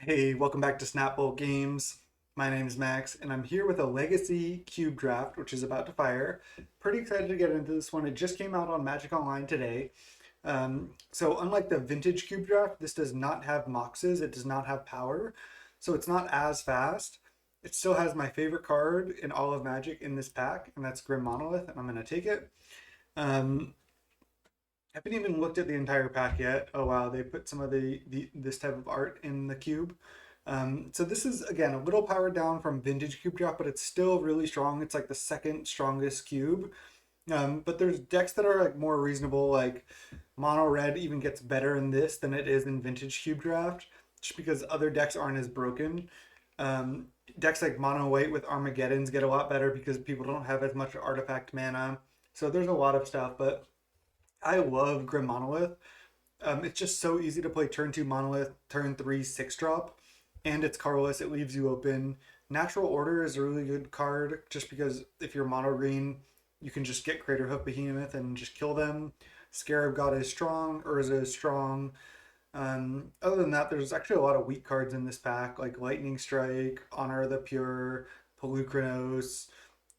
Hey, welcome back to Snapbolt Games. My name is Max, and I'm here with a Legacy Cube Draft, which is about to fire. Pretty excited to get into this one. It just came out on Magic Online today. So unlike the Vintage Cube Draft, this does not have Moxes. It does not have power, so it's not as fast. It still has my favorite card in all of Magic in this pack, and that's Grim Monolith, and I'm going to take it. Um, I haven't even looked at the entire pack yet. Oh wow, they put some of the this type of art in the cube. So this is again a little powered down from Vintage Cube Drop, but it's still really strong. It's like the second strongest cube. But there's decks that are like more reasonable, like Mono Red even gets better in this than it is in Vintage Cube Draft, just because other decks aren't as broken. Um, Decks like Mono White with Armageddons get a lot better because people don't have as much artifact mana. So there's a lot of stuff, but I love Grim Monolith. It's just so easy to play turn two Monolith, turn three six drop, and it's colorless. It leaves you open. Natural Order is a really good card just because if you're mono green, you can just get Craterhoof Behemoth and just kill them. Scarab God is strong, Urza is strong. Other than that, there's actually a lot of weak cards in this pack, like Lightning Strike, Honor of the Pure, Pelucranos,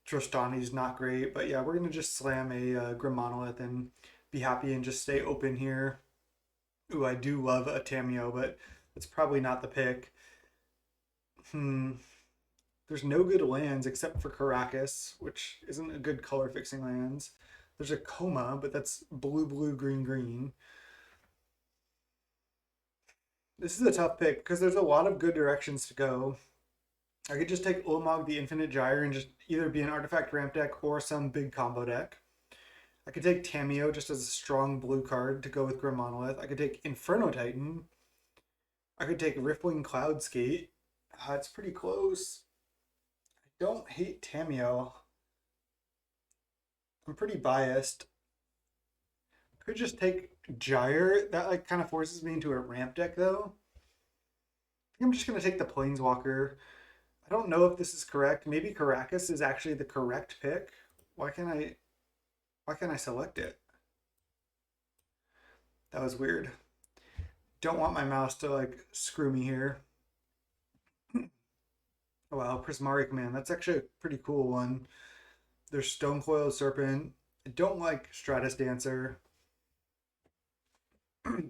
Trostani's not great, but yeah, we're gonna just slam a Grim Monolith and be happy and just stay open here. Ooh, I do love a Tameo, but it's probably not the pick. Hmm. There's no good lands except for Caracas, which isn't a good color fixing lands. There's a Coma, but that's blue, blue, green, green. This is a tough pick because there's a lot of good directions to go. I could just take Ulamog the Infinite Gyre and just either be an artifact ramp deck or some big combo deck. I could take Tameo just as a strong blue card to go with Grim Monolith. I could take Inferno Titan. I could take Riftwing Cloudskate. It's pretty close. I don't hate Tameo. I'm pretty biased. I could just take Gyre. That like kind of forces me into a ramp deck though. I think I'm just gonna take the Planeswalker. I don't know if this is correct. Maybe Caracas is actually the correct pick. Why can't I why can't I select it? That was weird. Don't want my mouse to like screw me here. Oh, wow, Prismari Command. That's actually a pretty cool one. There's Stonecoil Serpent. I don't like Stratus Dancer. These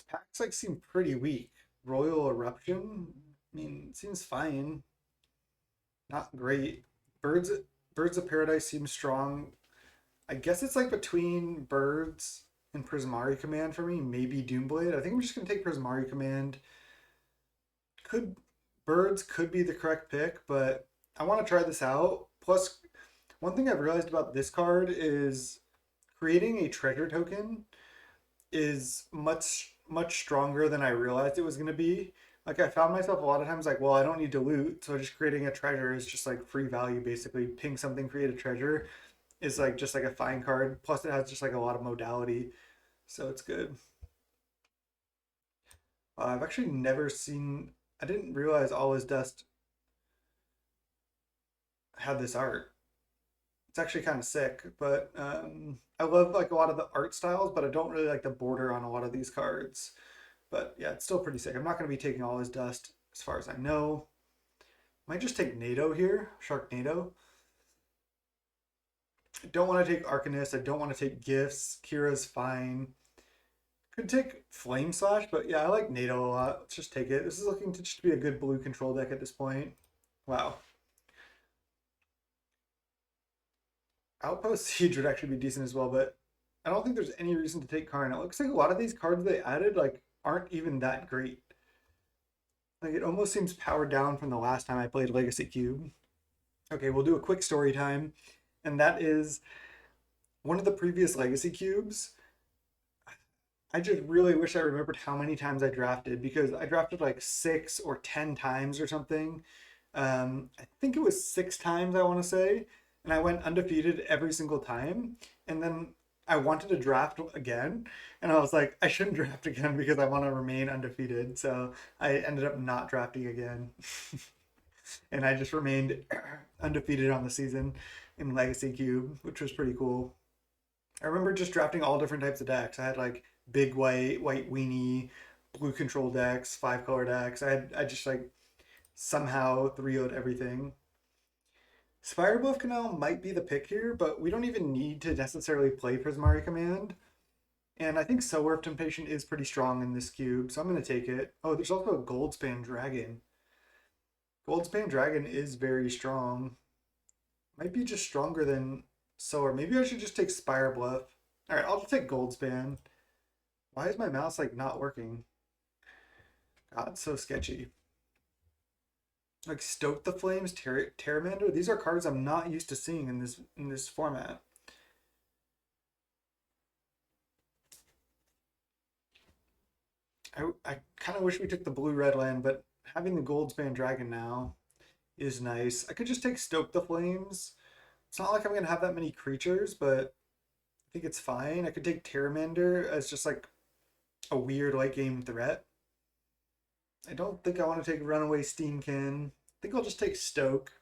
packs like seem pretty weak. Royal Eruption. I mean, it seems fine. Not great. Birds Birds of Paradise seems strong. I guess it's like between Birds and Prismari Command for me. Maybe Doomblade. I think I'm just gonna take Prismari Command. Could Birds could be the correct pick, but I want to try this out. Plus, one thing I've realized about this card is creating a treasure token is much stronger than I realized it was going to be. Like I found myself a lot of times like, well, I don't need to loot, so just creating a treasure is just like free value basically. Ping something, create a treasure is like just like a fine card. Plus, it has just like a lot of modality, so it's good. I've actually never seen. I didn't realize All Is Dust had this art. It's actually kind of sick, but I love like a lot of the art styles, but I don't really like the border on a lot of these cards. But yeah, it's still pretty sick. I'm not going to be taking All His Dust as far as I know. Might just take NATO here, Sharknado. I don't want to take Arcanist. I don't want to take Gifts. Kira's fine. Could take Flame Slash, but yeah, I like NATO a lot. Let's just take it. This is looking to just be a good blue control deck at this point. Wow. Outpost Siege would actually be decent as well, but I don't think there's any reason to take Karn. It looks like a lot of these cards they added like aren't even that great. Like it almost seems powered down from the last time I played Legacy Cube. Okay, we'll do a quick story time, and that is one of the previous Legacy Cubes. I just really wish I remembered how many times I drafted because I drafted like 6 or 10 times or something. I think it was 6 times, I want to say, and I went undefeated every single time. And then I wanted to draft again, and I was like, I shouldn't draft again because I want to remain undefeated. So I ended up not drafting again, and I just remained undefeated on the season in Legacy Cube, which was pretty cool. I remember just drafting all different types of decks. I had like big white, white weenie, blue control decks, 5 color decks. I just like somehow 3-0'd everything. Spire Bluff Canal might be the pick here, but we don't even need to necessarily play Prismari Command. And I think Solar Temptation is pretty strong in this cube, so I'm going to take it. Oh, there's also a Goldspan Dragon. Goldspan Dragon is very strong. Might be just stronger than Solar. Maybe I should just take Spire Bluff. Alright, I'll just take Goldspan. Why is my mouse like not working? God, it's so sketchy. Like Stoke the Flames, Terramander. These are cards I'm not used to seeing in this format. I kind of wish we took the blue-red land, but having the Goldspan Dragon now is nice. I could just take Stoke the Flames. It's not like I'm going to have that many creatures, but I think it's fine. I could take Terramander as just like a weird late game threat. I don't think I want to take Runaway Steamkin. I think I'll just take Stoke.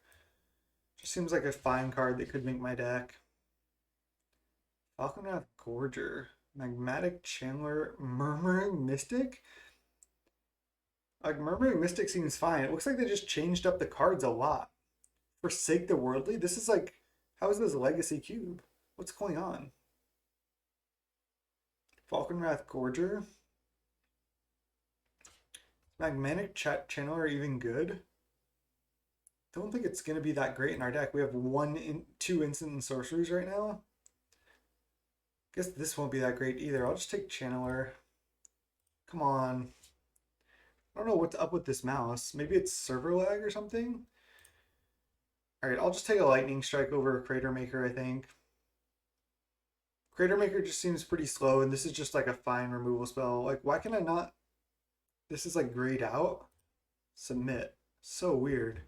Just seems like a fine card that could make my deck. Falconwrath Gorger. Magmatic Channeler, Murmuring Mystic? Like, Murmuring Mystic seems fine. It looks like they just changed up the cards a lot. Forsake the Worldly? This is like, how is this Legacy Cube? What's going on? Falconwrath Gorger? Magmatic Channeler even good? Don't think it's going to be that great in our deck. We have 2 instant and sorceries right now. Guess this won't be that great either. I'll just take Channeler. Come on. I don't know what's up with this mouse. Maybe it's server lag or something? Alright, I'll just take a Lightning Strike over a Crater Maker, I think. Crater Maker just seems pretty slow, and this is just like a fine removal spell. Like, why can I not... This is like grayed out? Submit. So weird.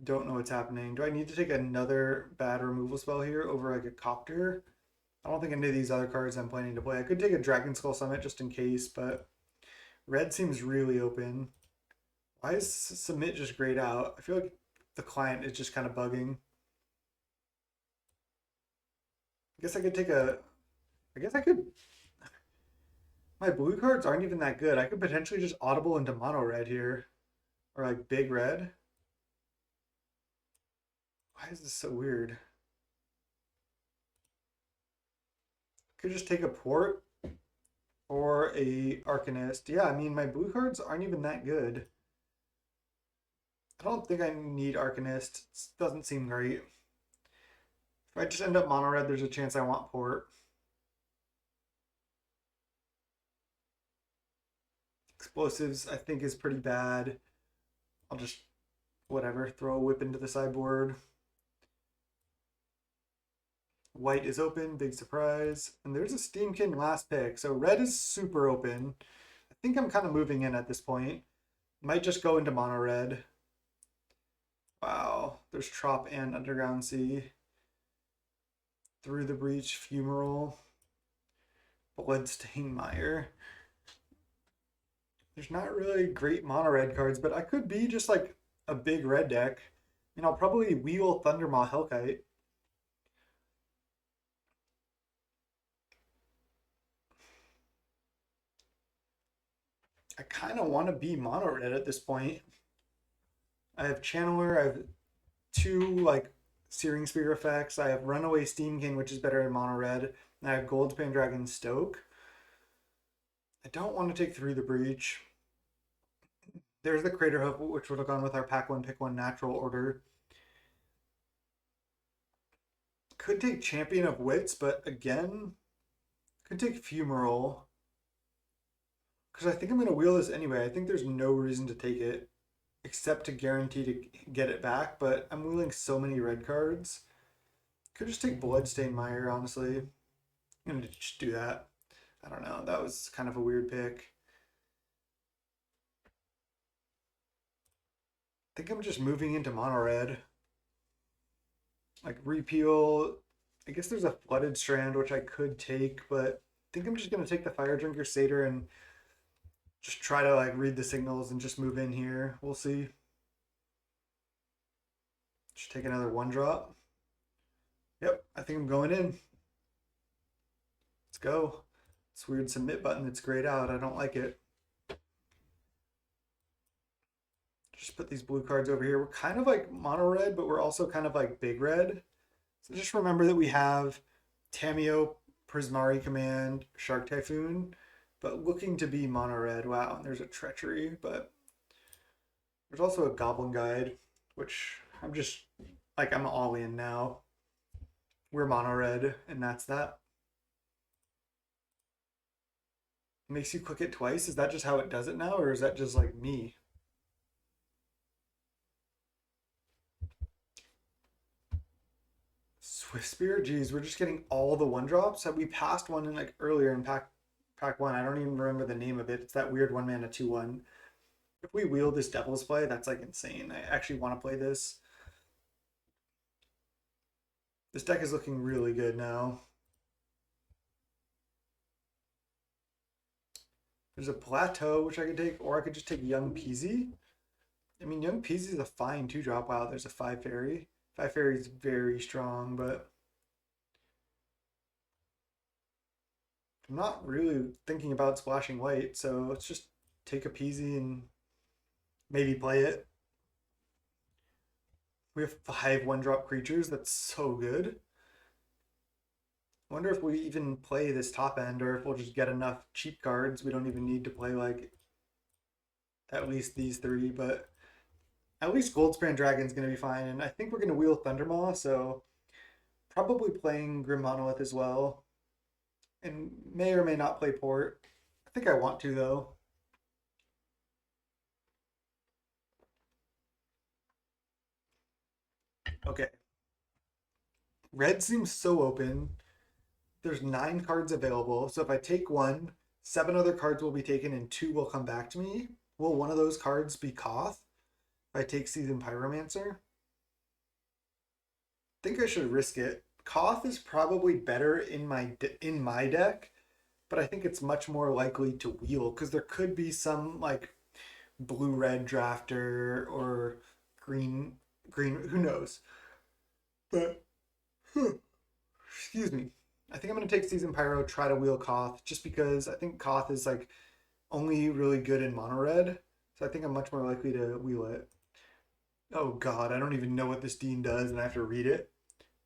Don't know what's happening. Do I need to take another bad removal spell here over like a Copter? I don't think any of these other cards I'm planning to play. I could take a Dragon Skull Summit just in case, but red seems really open. Why is Submit just grayed out? I feel like the client is just kind of bugging. I guess I could take a... I guess I could... My blue cards aren't even that good. I could potentially just audible into mono red here. Or like big red. Why is this so weird? Could just take a port or a Arcanist. Yeah, I mean, my blue cards aren't even that good. I don't think I need Arcanist. It doesn't seem great. If I just end up mono red, there's a chance I want port. Explosives, I think, is pretty bad. I'll just, whatever, throw a whip into the sideboard. White is open, big surprise. And there's a Steamkin last pick. So red is super open. I think I'm kind of moving in at this point. Might just go into mono red. Wow, there's Trop and Underground Sea. Through the Breach, Fumarole. Bloodstained Mire. There's not really great mono red cards, but I could be just like a big red deck. And I'll probably wheel Thundermaw Hellkite. I kind of want to be mono red at this point. I have Channeler, I have 2 like Searing Spear effects, I have Runaway Steamkin, which is better in mono red, and I have Goldspan Dragon Stoke. I don't want to take Through the Breach. There's the Crater Hoof, which would have gone with our pack 1, pick 1 natural order. Could take Champion of Wits, but again, could take Fumarole. Because I think I'm going to wheel this anyway. I think there's no reason to take it except to guarantee to get it back, but I'm wheeling so many red cards. Could just take Bloodstained Mire, honestly. I'm going to just do that. I don't know. That was kind of a weird pick. I think I'm just moving into mono red. Like repeal. I guess there's a Flooded Strand, which I could take, but I think I'm just going to take the Fire Drinker Satyr and just try to like read the signals and just move in here. We'll see. Just take another 1-drop. Yep, I think I'm going in. Let's go. This weird submit button that's grayed out. I don't like it. Just put these blue cards over here. We're kind of like mono red, but we're also kind of like big red. So just remember that we have Tamiyo, Prismari Command, Shark Typhoon, but looking to be mono red. Wow, and there's a Treachery, but there's also a Goblin Guide, which I'm just like I'm all in now. We're mono red, and that's that. It makes you click it twice. Is that just how it does it now, or is that just like me? Swift Spear? Geez, we're just getting all the one drops. Have we passed one in like earlier in pack one? I don't even remember the name of it. It's that weird 1 mana 2/1. If we wield this Devil's Play, that's like insane. I actually want to play this. This deck is looking really good now. There's a Plateau, which I could take, or I could just take Young Peasy. I mean, Young Peasy is a fine 2-drop. Wow, there's a 5 fairy. 5 fairy is very strong, but I'm not really thinking about splashing white, so let's just take a Peasy and maybe play it. We have 5 1-drop creatures. That's so good. I wonder if we even play this top end or if we'll just get enough cheap cards. We don't even need to play like at least these 3, but at least Goldspan Dragon's going to be fine. And I think we're going to wheel Thundermaw, so probably playing Grim Monolith as well. And may or may not play Port. I think I want to, though. Okay. Red seems so open. There's 9 cards available. So if I take one, 7 other cards will be taken and 2 will come back to me. Will one of those cards be Koth? If I take Seasoned Pyromancer? I think I should risk it. Koth is probably better in my deck, but I think it's much more likely to wheel because there could be some like blue-red drafter or green, who knows. But excuse me. I think I'm gonna take Season Pyro, try to wheel Koth, just because I think Koth is like only really good in mono red. So I think I'm much more likely to wheel it. Oh god, I don't even know what this Dean does, and I have to read it.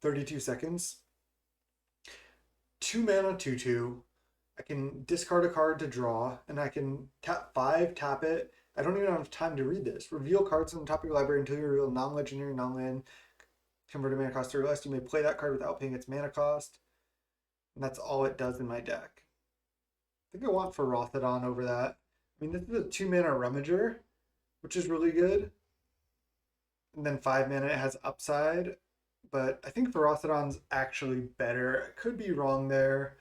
32 seconds. 2 mana 2/2. I can discard a card to draw, and I can tap 5, tap it. I don't even have time to read this. Reveal cards on the top of your library until you reveal non-legendary, non-land. Convert a mana cost to less. You may play that card without paying its mana cost. And that's all it does in my deck. I think I want Ferocidon over that. I mean, this is a 2 mana Rummager, which is really good. And then 5 mana, it has upside. But I think Ferocidon's actually better. I could be wrong there.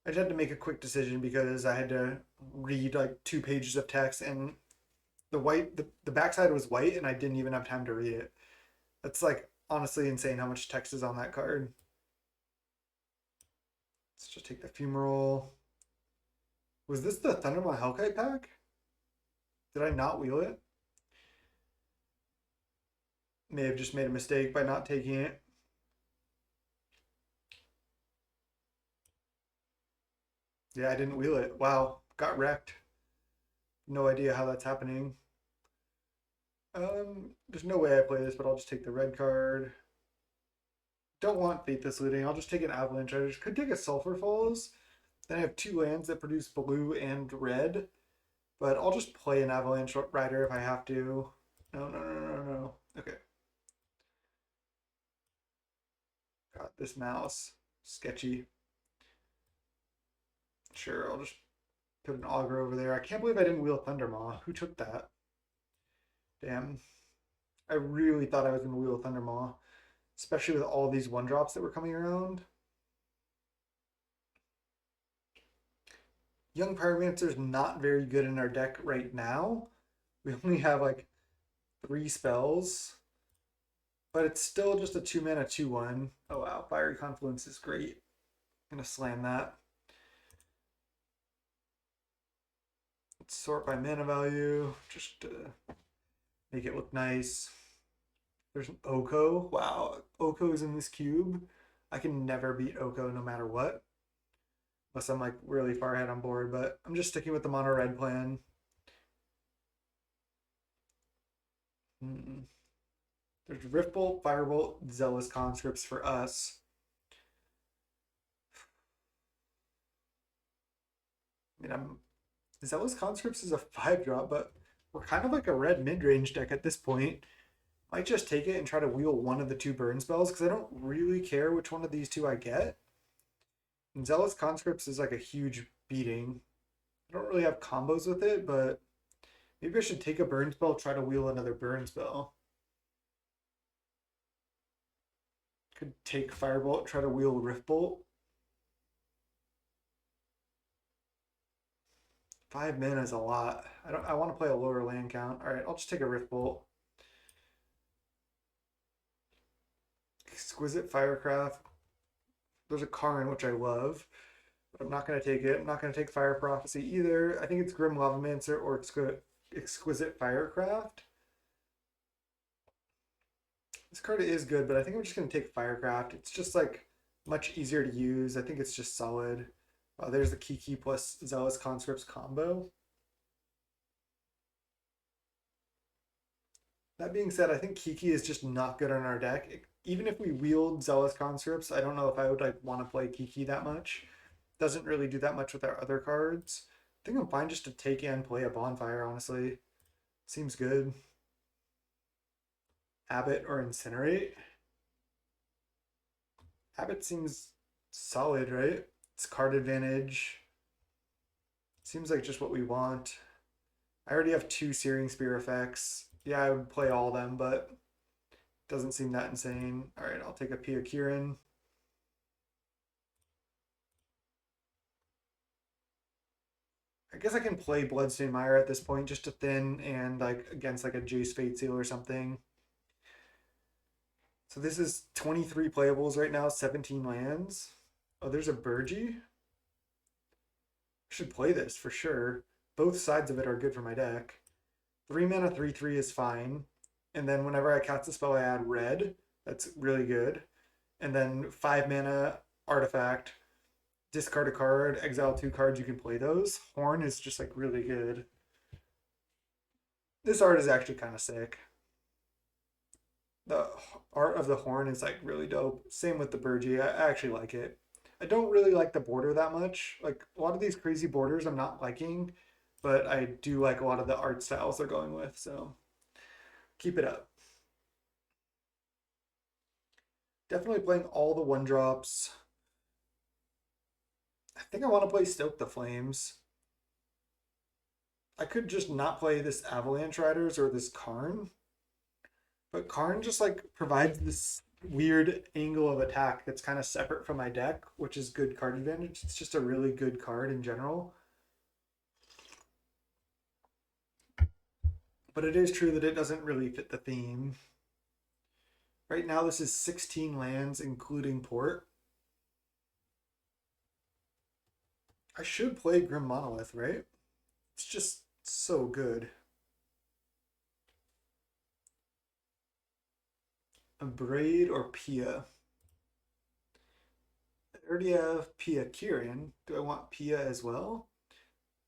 I just had to make a quick decision because I had to read like 2 pages of text, and the backside was white, and I didn't even have time to read it. That's like honestly insane how much text is on that card. Let's just take the Fumarole. Was this the Thundermaw Hellkite pack? Did I not wheel it? May have just made a mistake by not taking it. Yeah, I didn't wheel it. Wow, got wrecked. No idea how that's happening. There's no way I play this, but I'll just take the red card. Don't want Faithless Looting. I'll just take an Avalanche. I could take a Sulphur Falls. Then I have 2 lands that produce blue and red. But I'll just play an Avalanche Rider if I have to. No. Okay. God, this mouse. Sketchy. Sure, I'll just put an Augur over there. I can't believe I didn't wheel Thundermaw. Who took that? Damn. I really thought I was going to wheel Thundermaw, especially with all these 1-drops that were coming around. Young Pyromancer's not very good in our deck right now. We only have like 3 spells, but it's still just a 2 mana 2/1. Oh wow, Fiery Confluence is great. I'm gonna slam that. Let's sort by mana value, just to make it look nice. There's an Oko. Wow, Oko is in this cube. I can never beat Oko no matter what. Unless I'm like really far ahead on board, but I'm just sticking with the mono red plan. Hmm. There's Riftbolt, Firebolt, Zealous Conscripts for us. I mean, Zealous Conscripts is a 5 drop, but we're kind of like a red mid-range deck at this point. Might just take it and try to wheel one of the two burn spells because I don't really care which one of these two I get. And Zealous Conscripts is like a huge beating. I don't really have combos with it, but maybe I should take a burn spell, try to wheel another burn spell. Could take Firebolt, try to wheel Riftbolt. 5 mana is a lot. I want to play a lower land count. All right, I'll just take a Riftbolt. Exquisite Firecraft. There's a Karn, which I love, but I'm not going to take it. I'm not going to take Fire Prophecy either. I think it's Grim Lavamancer or Exquisite Firecraft. This card is good, but I think I'm just going to take Firecraft. It's just like much easier to use. I think it's just solid. There's the Kiki plus Zealous Conscripts combo. That being said, I think Kiki is just not good on our deck. Even if we wield Zealous Conscripts, I don't know if I would like want to play Kiki that much. Doesn't really do that much with our other cards. I think I'm fine just to take and play a Bonfire, honestly. Seems good. Abbot or Incinerate. Abbot seems solid, right? It's card advantage. Seems like just what we want. I already have 2 Searing Spear effects. Yeah, I would play all of them, but doesn't seem that insane. All right, I'll take a Pia Kirin. I guess I can play Bloodstained Mire at this point just to thin and like against like a Jace Fateseal or something. So this is 23 playables right now, 17 lands. Oh, there's a Burgi. Should play this for sure. Both sides of it are good for my deck. 3 mana, 3/3 is fine. And then whenever I cast a spell, I add red. That's really good. And then 5 mana artifact. Discard a card, exile 2 cards, you can play those. Horn is just like really good. This art is actually kind of sick. The art of the horn is like really dope. Same with the Burgi. I actually like it. I don't really like the border that much. Like a lot of these crazy borders I'm not liking, but I do like a lot of the art styles they're going with, so keep it up. Definitely playing all the 1 drops. I think I want to play Stoke the Flames. I could just not play this Avalanche Riders or this Karn, but Karn just like provides this weird angle of attack that's kind of separate from my deck, which is good card advantage. It's just a really good card in general. But it is true that it doesn't really fit the theme. Right now, this is 16 lands, including Port. I should play Grim Monolith, right? It's just so good. A Braid or Pia? I already have Pia Kirin. Do I want Pia as well?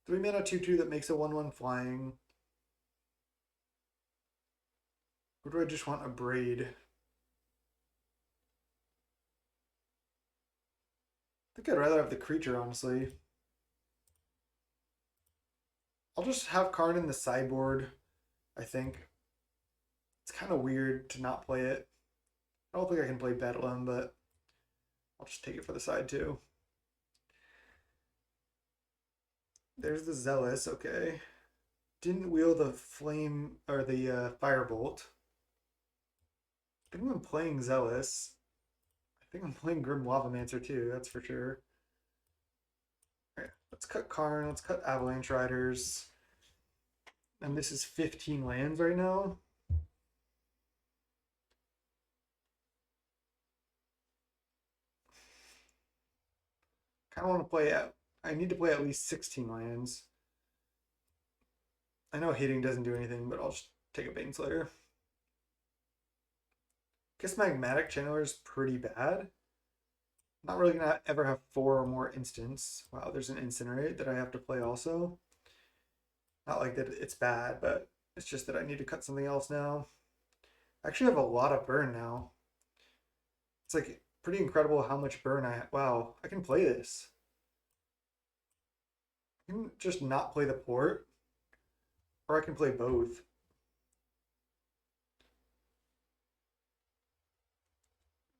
3 mana 2/2 that makes a 1/1 flying. Or do I just want a Braid? I think I'd rather have the creature, honestly. I'll just have Karn in the sideboard, I think. It's kind of weird to not play it. I don't think I can play Bedlam, but I'll just take it for the side too. There's the Zealous, okay. Didn't wheel the flame or the Firebolt. I think I'm playing Zealous. I think I'm playing Grim Lavamancer too, that's for sure. Alright, let's cut Karn, let's cut Avalanche Riders. And this is 15 lands right now. Kind of want to play at. I need to play at least 16 lands. I know hitting doesn't do anything, but I'll just take a Baneslayer. Guess Magmatic Channeler is pretty bad. Not really gonna ever have 4 or more instants. Wow, there's an Incinerate that I have to play also. Not like that it's bad, but it's just that I need to cut something else now. I actually have a lot of burn now. It's like pretty incredible how much burn I have. Wow, I can play this. I can just not play the port, or I can play both.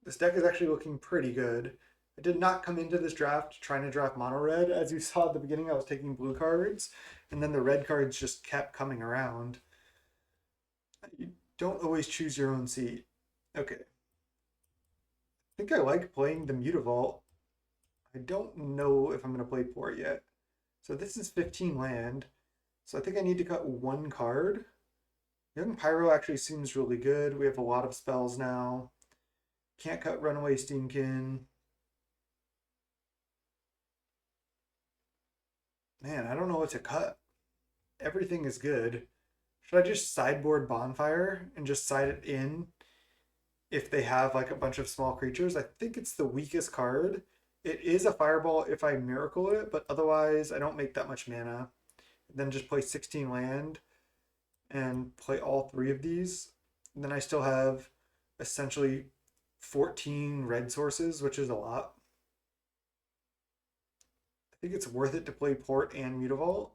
This deck is actually looking pretty good. I did not come into this draft trying to draft mono red. As you saw at the beginning, I was taking blue cards, and then the red cards just kept coming around. You don't always choose your own seat. Okay. I think I like playing the Mutavault. I don't know if I'm going to play Port yet. So this is 15 land. So I think I need to cut one card. Young Pyro actually seems really good. We have a lot of spells now. Can't cut Runaway Steamkin. Man, I don't know what to cut. Everything is good. Should I just sideboard Bonfire and just side it in if they have like a bunch of small creatures? I think it's the weakest card. It is a Fireball if I Miracle it, but otherwise I don't make that much mana. Then just play 16 land and play all three of these. And then I still have essentially 14 red sources, which is a lot. I think it's worth it to play Port and Mutavault.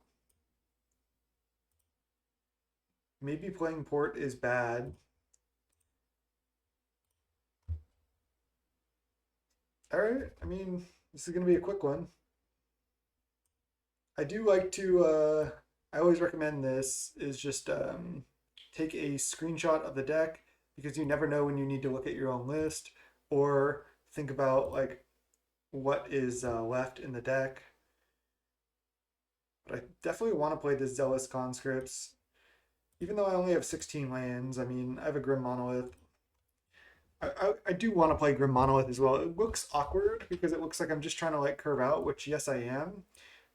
Maybe playing Port is bad. All right, I mean, this is going to be a quick one. I do like to, I always recommend this, is just take a screenshot of the deck because you never know when you need to look at your own list or think about like what is left in the deck. But I definitely want to play this Zealous Conscripts. Even though I only have 16 lands, I mean, I have a Grim Monolith. I do want to play Grim Monolith as well. It looks awkward because it looks like I'm just trying to like curve out, which yes I am.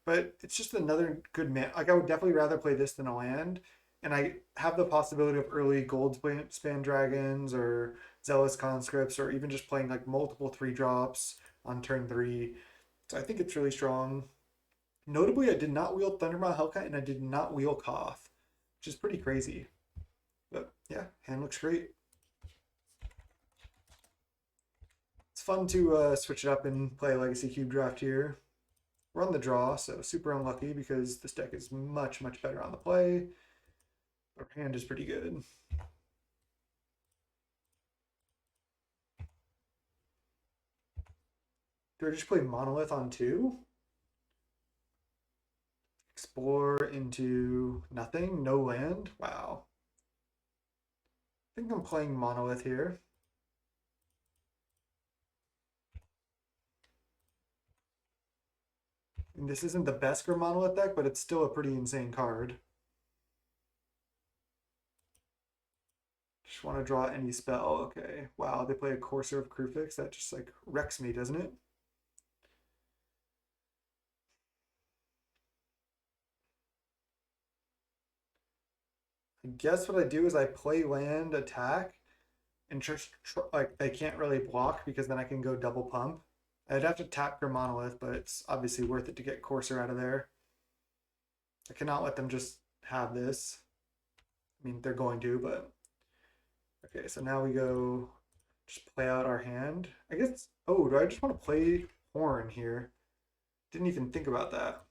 But it's just another good man. Like I would definitely rather play this than a land. And I have the possibility of early Gold Span Dragons or Zealous Conscripts or even just playing like multiple 3 drops on turn 3. So I think it's really strong. Notably, I did not wield Thundermaw Hellkite and I did not wield Koth, which is pretty crazy. But yeah, hand looks great. It's fun to switch it up and play a Legacy Cube draft here. We're on the draw, so super unlucky because this deck is much, much better on the play. Our hand is pretty good. Do I just play Monolith on 2? Explore into nothing? No land? Wow. I think I'm playing Monolith here. And this isn't the best for Monolith deck, but it's still a pretty insane card. Just want to draw any spell. Okay. Wow, they play a Courser of Kruphix. That just like wrecks me, doesn't it? I guess what I do is I play land, attack, and just like they can't really block because then I can go double pump. I'd have to tap your Monolith, but it's obviously worth it to get Courser out of there. I cannot let them just have this. I mean, they're going to, but okay. So now we go just play out our hand. I guess. Oh, do I just want to play Horn here? Didn't even think about that.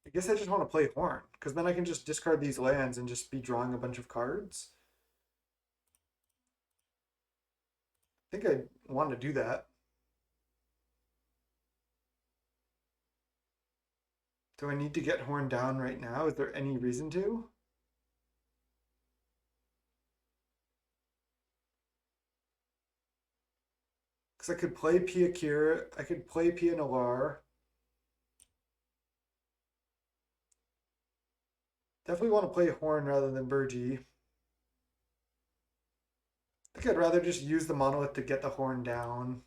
I guess I just want to play Horn because then I can just discard these lands and just be drawing a bunch of cards. I think I want to do that. Do I need to get Horn down right now? Is there any reason to? Because I could play Pia Kira, I could play Pia Nalar. Definitely want to play Horn rather than Burgi. I think I'd rather just use the Monolith to get the Horn down.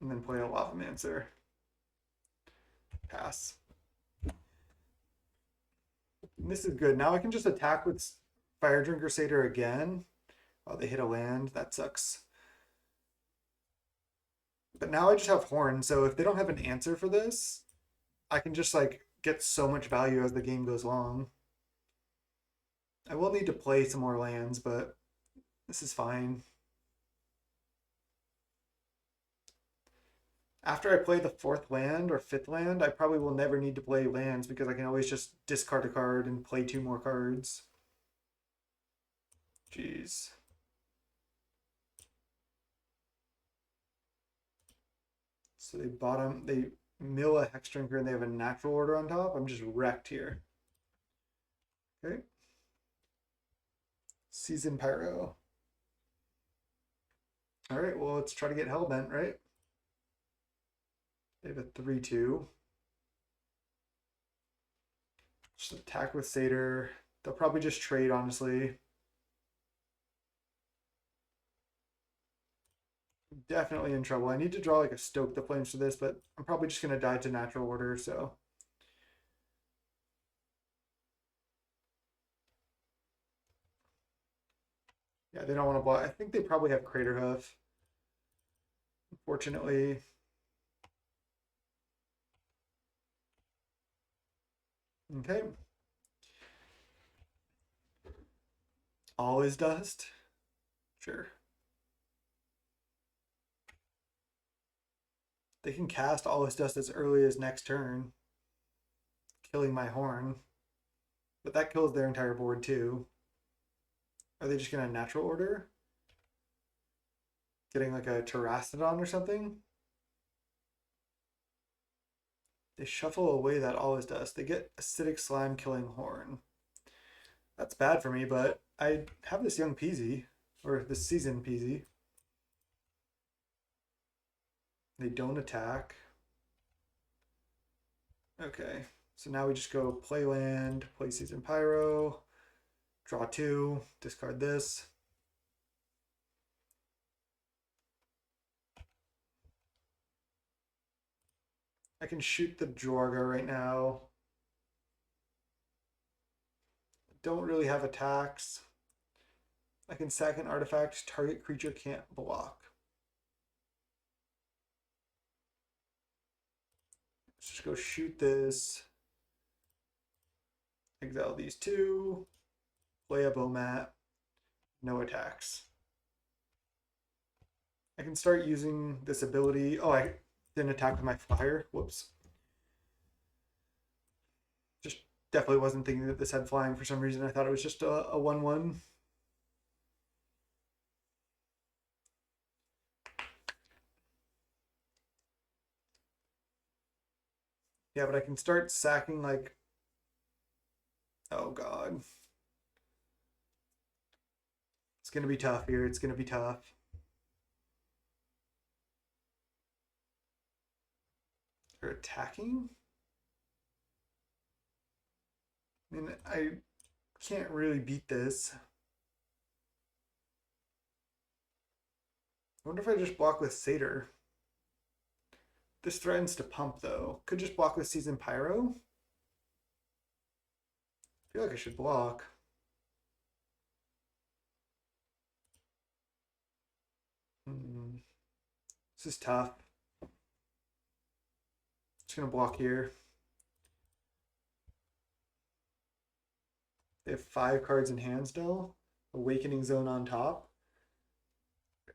And then play a Lavamancer. Pass. And this is good. Now I can just attack with Firedrinker Satyr again. Oh, they hit a land. That sucks. But now I just have Horn, so if they don't have an answer for this, I can just like get so much value as the game goes along. I will need to play some more lands, but this is fine. After I play the fourth land or fifth land, I probably will never need to play lands because I can always just discard a card and play two more cards. Jeez. So they mill a Hex Drinker and they have a natural order on top. I'm just wrecked here. Okay. Season Pyro. All right, well, let's try to get Hellbent, right? They have a 3/2. Just attack with Satyr. They'll probably just trade, honestly. Definitely in trouble. I need to draw like a Stoke the Flames for this, but I'm probably just going to die to natural order, so. Yeah, they don't want to block. I think they probably have Crater Hoof. Unfortunately. Okay. Always Dust. Sure. They can cast Always Dust as early as next turn, killing my Horn. But that kills their entire board too. Are they just gonna natural order? Getting like a Terastodon or something? They shuffle away that Always Dust. They get Acidic Slime killing Horn. That's bad for me, but I have this young Peasy, or this season Peasy. They don't attack. Okay, so now we just go play land, play Season Pyro, draw two, discard this. I can shoot the Jorga right now. Don't really have attacks. I can sack an artifact. Target creature can't block. Let's just go shoot this. Exile these two. Play a Bomat. No attacks. I can start using this ability. Oh, I didn't attack with my flyer. Whoops. Just definitely wasn't thinking that this had flying for some reason. I thought it was just a 1/1. Yeah, but I can start sacking like. Oh god. It's gonna be tough here. It's gonna be tough. They're attacking? I mean, I can't really beat this. I wonder if I just block with Satyr. This threatens to pump though. Could just block with Season Pyro. I feel like I should block. This is tough. Just gonna block here. They have 5 cards in hand still. Awakening Zone on top.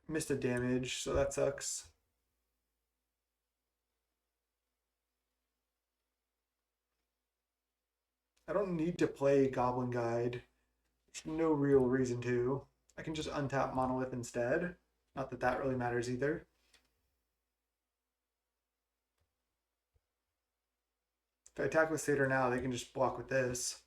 Missed a damage, so that sucks. I don't need to play Goblin Guide. There's no real reason to. I can just untap Monolith instead. Not that that really matters either. If I attack with Satyr now, they can just block with this.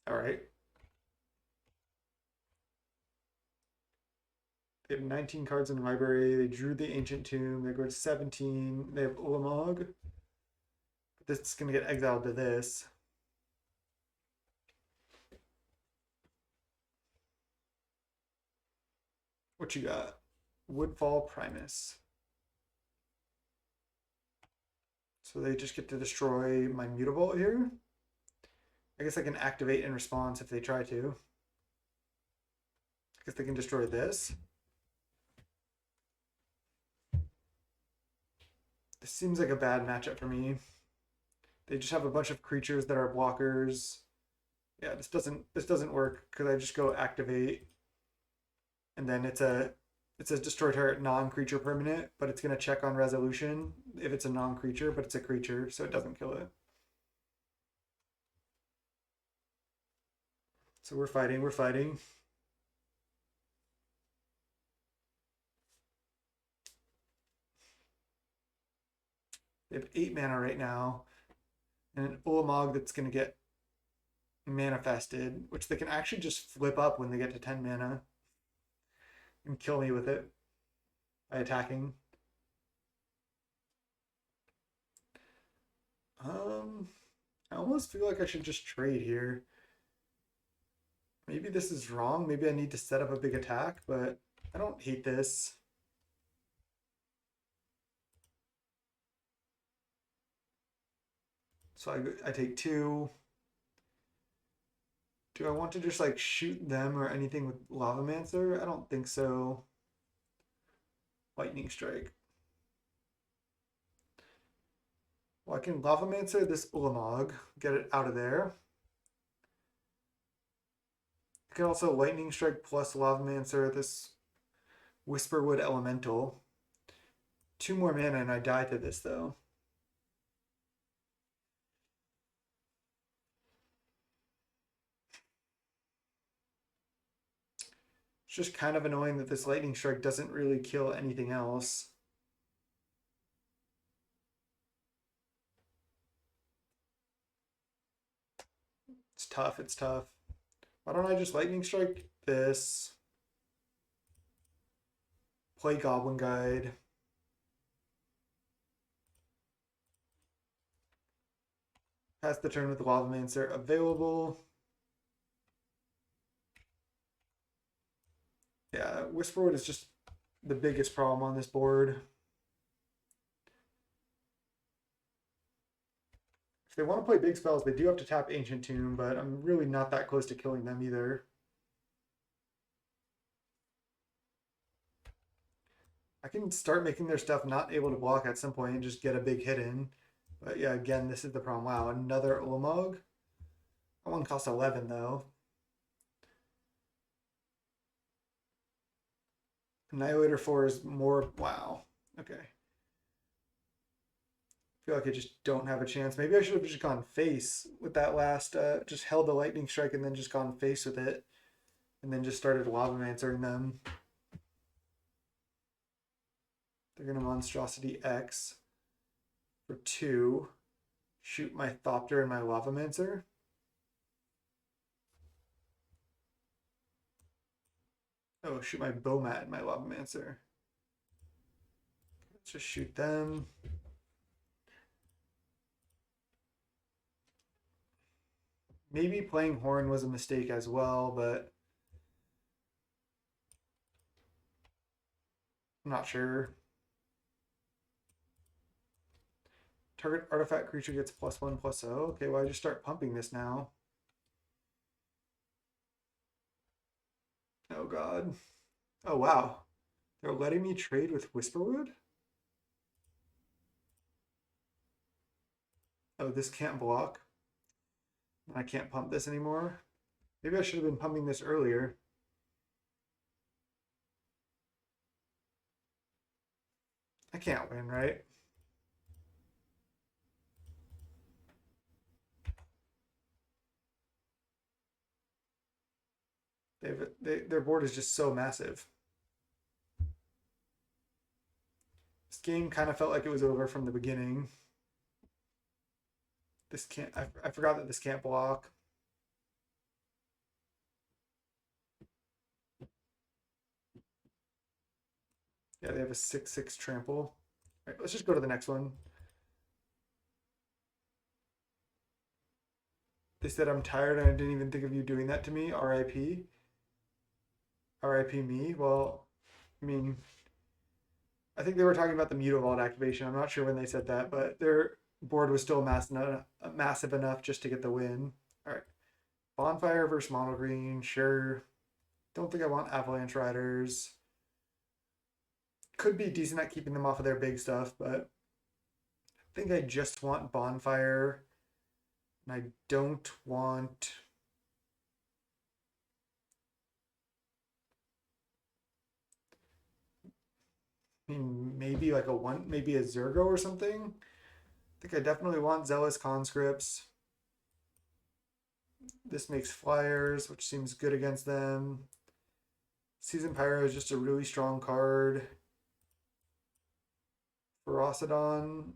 All right. They have 19 cards in the library. They drew the Ancient Tomb. They go to 17. They have Ulamog. This is going to get exiled to this. What you got? Woodfall Primus. So they just get to destroy my Mutavault here. I guess I can activate in response if they try to. I guess they can destroy this. This seems like a bad matchup for me. They just have a bunch of creatures that are blockers. Yeah, this doesn't work because I just go activate, and then it's a destroy target non-creature permanent, but it's gonna check on resolution if it's a non-creature, but it's a creature, so it doesn't kill it. So we're fighting, we're fighting. They have 8 mana right now, and an Ulamog that's gonna get manifested, which they can actually just flip up when they get to 10 mana and kill me with it by attacking. I almost feel like I should just trade here. Maybe this is wrong. Maybe I need to set up a big attack, but I don't hate this. So I take 2. Do I want to just like shoot them or anything with Lavamancer? I don't think so. Lightning Strike. Well, I can Lavamancer this Ulamog, get it out of there. I can also Lightning Strike plus Lavamancer this Whisperwood Elemental. 2 more mana and I die to this though. It's just kind of annoying that this Lightning Strike doesn't really kill anything else. It's tough, it's tough. Why don't I just Lightning Strike this? Play Goblin Guide. Pass the turn with the Lavamancer available. Yeah, Whisperwood is just the biggest problem on this board. If they want to play big spells, they do have to tap Ancient Tomb, but I'm really not that close to killing them either. I can start making their stuff not able to block at some point and just get a big hit in. But yeah, again, this is the problem. Wow, another Ulamog. That one costs 11 though. Annihilator 4 is more. Wow. Okay. I feel like I just don't have a chance. Maybe I should have just gone face with that last. Just held the Lightning Strike and then just gone face with it. And then just started Lavamancer them. They're going to Monstrosity X for 2. Shoot my Thopter and my Lavamancer. Oh, shoot my Bomat and my Lavamancer. Let's just shoot them. Maybe playing Horn was a mistake as well, but I'm not sure. Target artifact creature gets +1/+0. Okay, well I just start pumping this now. Oh god. Oh wow. They're letting me trade with Whisperwood? Oh, this can't block. I can't pump this anymore. Maybe I should have been pumping this earlier. I can't win, right? Their board is just so massive. This game kind of felt like it was over from the beginning. This can't. I forgot that this can't block. Yeah, they have a 6/6 trample. All right, let's just go to the next one. They said I'm tired and I didn't even think of you doing that to me. RIP. RIP me. Well, I mean, I think they were talking about the Mutavault activation. I'm not sure when they said that, but their board was still massive enough just to get the win. All right. Bonfire versus Mono Green. Sure. Don't think I want Avalanche Riders. Could be decent at keeping them off of their big stuff, but think I just want Bonfire, and I don't want. I mean, maybe like a one, maybe a Zergo or something. I think I definitely want Zealous Conscripts. This makes flyers, which seems good against them. Season Pyro is just a really strong card. Ferocidon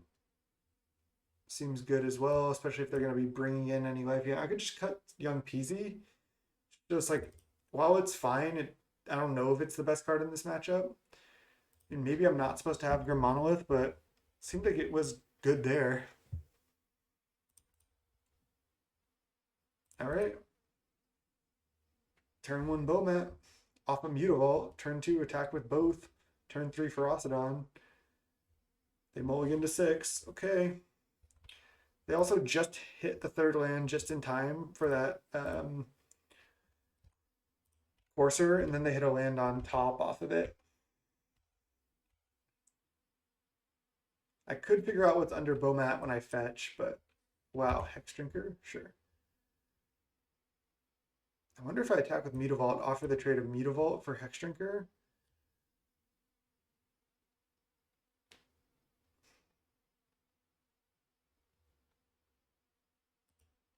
seems good as well, especially if they're going to be bringing in any life. Yeah, I could just cut Young Peasy. Just like, while it's fine, I don't know if it's the best card in this matchup. And maybe I'm not supposed to have Grim Monolith, but it seemed like it was good there. All right. Turn 1 Bomat off a Mutavault. Turn 2 attack with both. Turn 3 Ferocidon. They mulligan to 6. Okay. They also just hit the third land just in time for that Courser, and then they hit a land on top off of it. I could figure out what's under Bomat when I fetch, but wow, Hex Drinker? Sure. I wonder if I attack with Mutavault, offer the trade of Mutavault for Hex Drinker.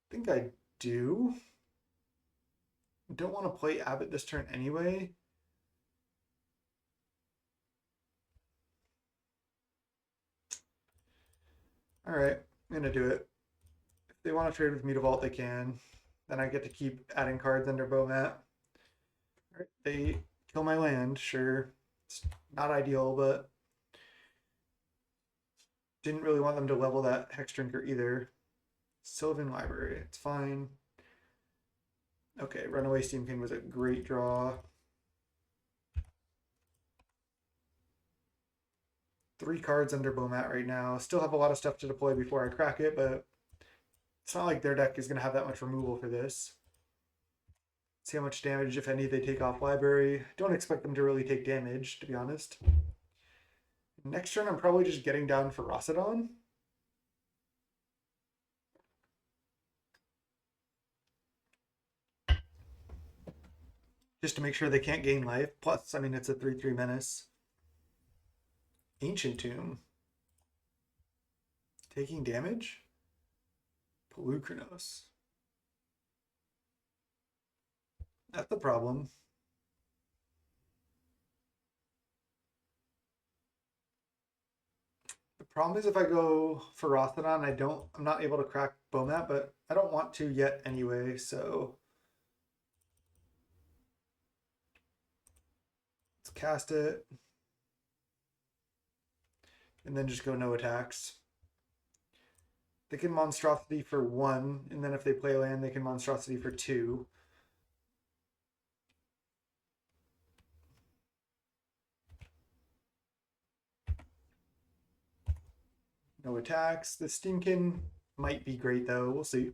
I think I do. Don't want to play Abbott this turn anyway. All right, I'm gonna do it. If they want to trade with Mutavault, they can. Then I get to keep adding cards under Bomat. All right, they kill my land. Sure, it's not ideal, but didn't really want them to level that Hex Drinker either. Sylvan Library, it's fine. Okay, Runaway Steamkin was a great draw. 3 cards under Bomat right now. Still have a lot of stuff to deploy before I crack it, but it's not like their deck is going to have that much removal for this. See how much damage, if any, they take off Library. Don't expect them to really take damage, to be honest. Next turn, I'm probably just getting down Ferocidon. Just to make sure they can't gain life. Plus, I mean, it's a 3/3 menace. Ancient Tomb. Taking damage? Polukranos. That's the problem. The problem is if I go Ferocidon, I'm not able to crack Bomat, but I don't want to yet anyway, so let's cast it. And then just go no attacks. They can Monstrosity for 1, and then if they play land, they can Monstrosity for 2. No attacks. The Steamkin might be great though. We'll see.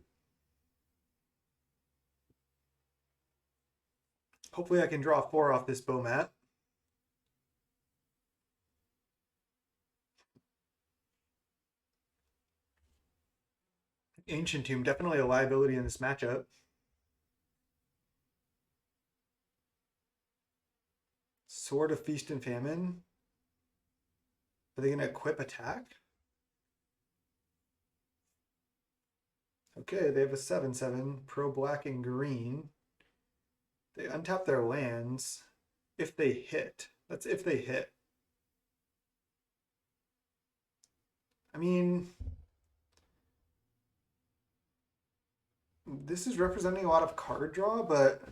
Hopefully I can draw 4 off this Bomat. Ancient Tomb, definitely a liability in this matchup. Sword of Feast and Famine. Are they going to equip attack? Okay, they have a 7/7, pro black and green. They untap their lands if they hit. That's if they hit. I mean, this is representing a lot of card draw, but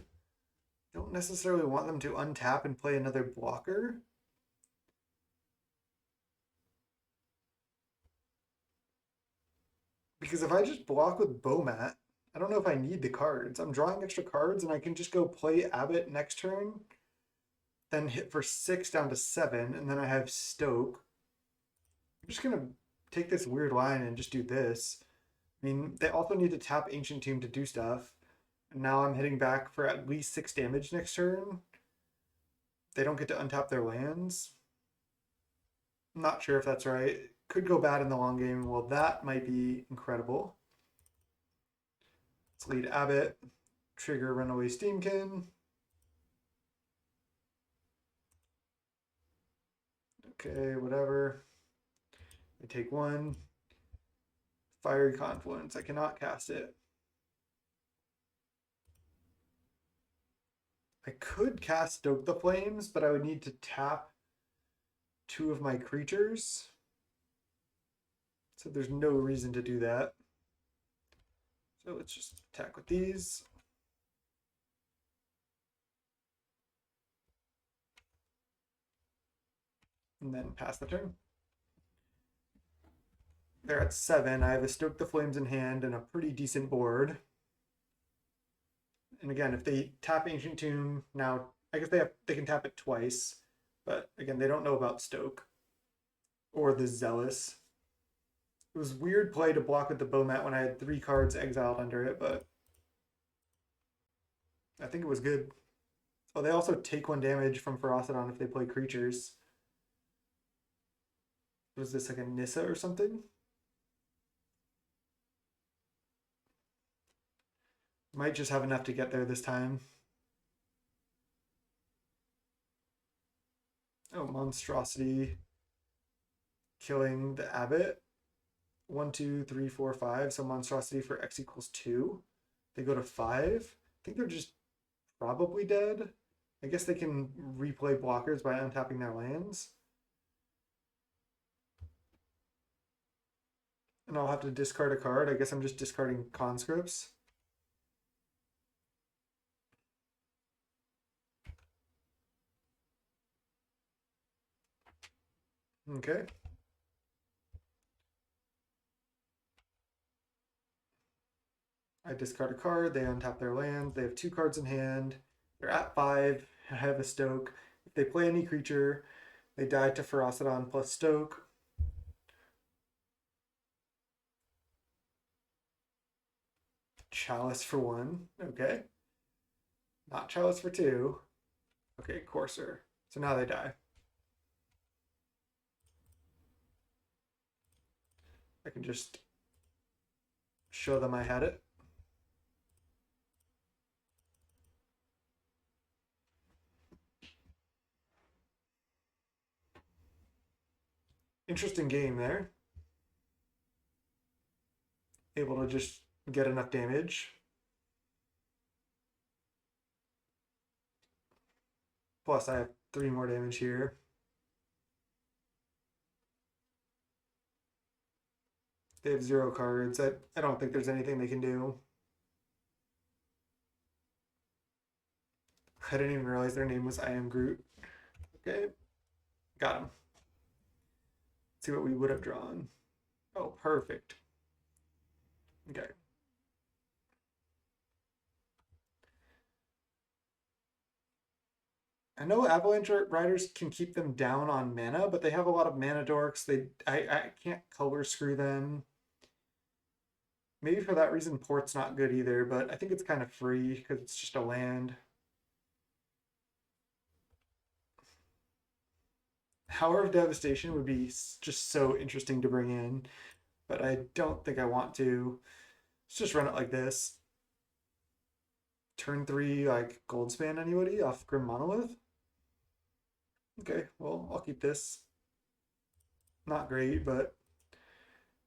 don't necessarily want them to untap and play another blocker. Because if I just block with Bomat, I don't know if I need the cards. I'm drawing extra cards and I can just go play Abbott next turn, then hit for 6 down to 7, and then I have Stoke. I'm just going to take this weird line and just do this. I mean, they also need to tap Ancient Tomb to do stuff. And now I'm hitting back for at least 6 damage next turn. They don't get to untap their lands. I'm not sure if that's right. could go bad in the long game. Well, that might be incredible. Let's lead Abbott, trigger Runaway Steamkin. Okay, whatever. I take one. Fiery Confluence. I cannot cast it. I could cast Stoke the Flames, but I would need to tap two of my creatures. So there's no reason to do that. So let's just attack with these. And then pass the turn. They're at 7. I have a Stoke the Flames in hand and a pretty decent board. And again, if they tap Ancient Tomb, now I guess they can tap it twice, but again, they don't know about Stoke or the Zealous. It was weird play to block with the Bomat when I had 3 cards exiled under it, but I think it was good. Oh, they also take 1 damage from Ferocidon if they play creatures. Was this like a Nissa or something? Might just have enough to get there this time. Oh, Monstrosity killing the Abbott. 1, 2, 3, 4, 5. So Monstrosity for X equals 2. They go to 5. I think they're just probably dead. I guess they can replay blockers by untapping their lands. And I'll have to discard a card. I guess I'm just discarding Conscripts. Okay. I discard a card. They untap their land. They have 2 cards in hand. They're at 5. I have a Stoke. If they play any creature, they die to Ferocidon plus Stoke. Chalice for 1. Okay. Not Chalice for 2. Okay, Courser. So now they die. I can just show them I had it. Interesting game there. Able to just get enough damage. Plus I have 3 more damage here. They have 0 cards. I don't think there's anything they can do. I didn't even realize their name was I Am Groot. Okay, got him. Let's see what we would have drawn. Oh, perfect. Okay. I know Avalanche Riders can keep them down on mana, but they have a lot of mana dorks. I can't color screw them. Maybe for that reason, Port's not good either, but I think it's kind of free because it's just a land. Hour of Devastation would be just so interesting to bring in, but I don't think I want to. Let's just run it like this. Turn 3, like Goldspan anybody off Grim Monolith? Okay, well, I'll keep this. Not great, but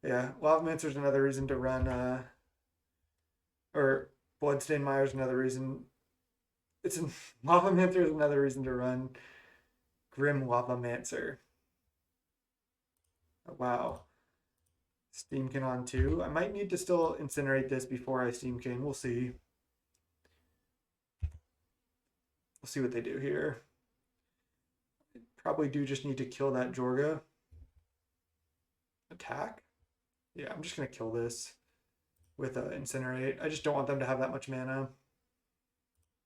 yeah, Lavamancer is another reason to run, or Bloodstained Mire is another reason. It's an Lavamancer is another reason to run Grim Lavamancer. Oh, wow. Steamkin on 2. I might need to still incinerate this before I Steamkin. We'll see. We'll see what they do here. Probably do just need to kill that Jorga. Attack? Yeah, I'm just going to kill this with Incinerate. I just don't want them to have that much mana.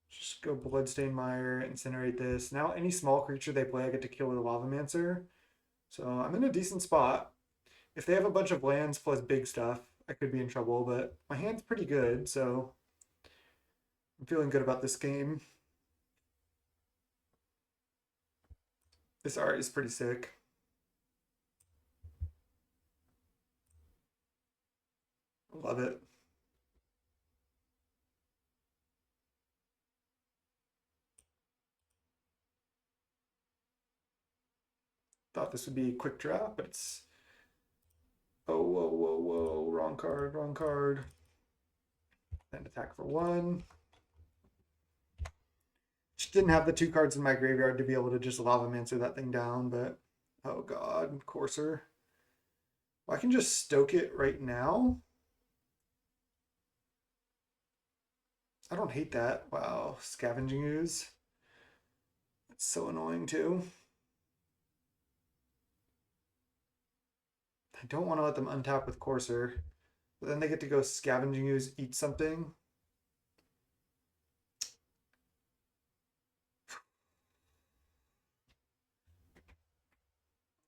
Just go Bloodstained Mire, Incinerate this. Now any small creature they play, I get to kill with a Lavamancer. So I'm in a decent spot. If they have a bunch of lands plus big stuff, I could be in trouble, but my hand's pretty good, so I'm feeling good about this game. This art is pretty sick. Love it. Thought this would be a quick draft, but it's... Oh, whoa, whoa, whoa. Wrong card, wrong card. Then attack for 1. Just didn't have the 2 cards in my graveyard to be able to just Lavamancer that thing down, but... Oh god, Courser. Well, I can just stoke it right now. I don't hate that. Wow, Scavenging Ooze. It's so annoying too. I don't want to let them untap with Courser. But then they get to go Scavenging Ooze, eat something.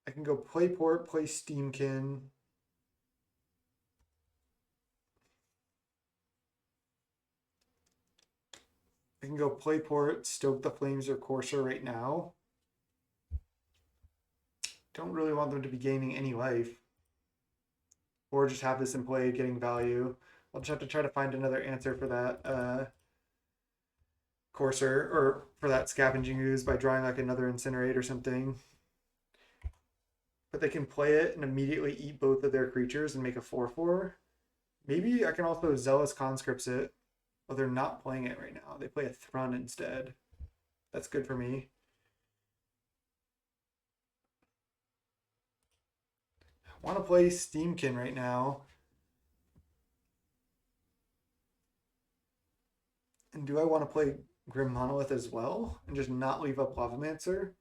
I can go play Port, play Steamkin. I can go play Port, stoke the Flames or Courser right now. Don't really want them to be gaining any life. Or just have this in play, getting value. I'll just have to try to find another answer for that Courser, or for that Scavenging Ooze by drawing like another Incinerate or something. But they can play it and immediately eat both of their creatures and make a 4/4. Maybe I can also Zealous Conscripts it. Oh, they're not playing it right now. They play a Thrun instead. That's good for me. I want to play Steamkin right now. And do I want to play Grim Monolith as well and just not leave up Lavamancer?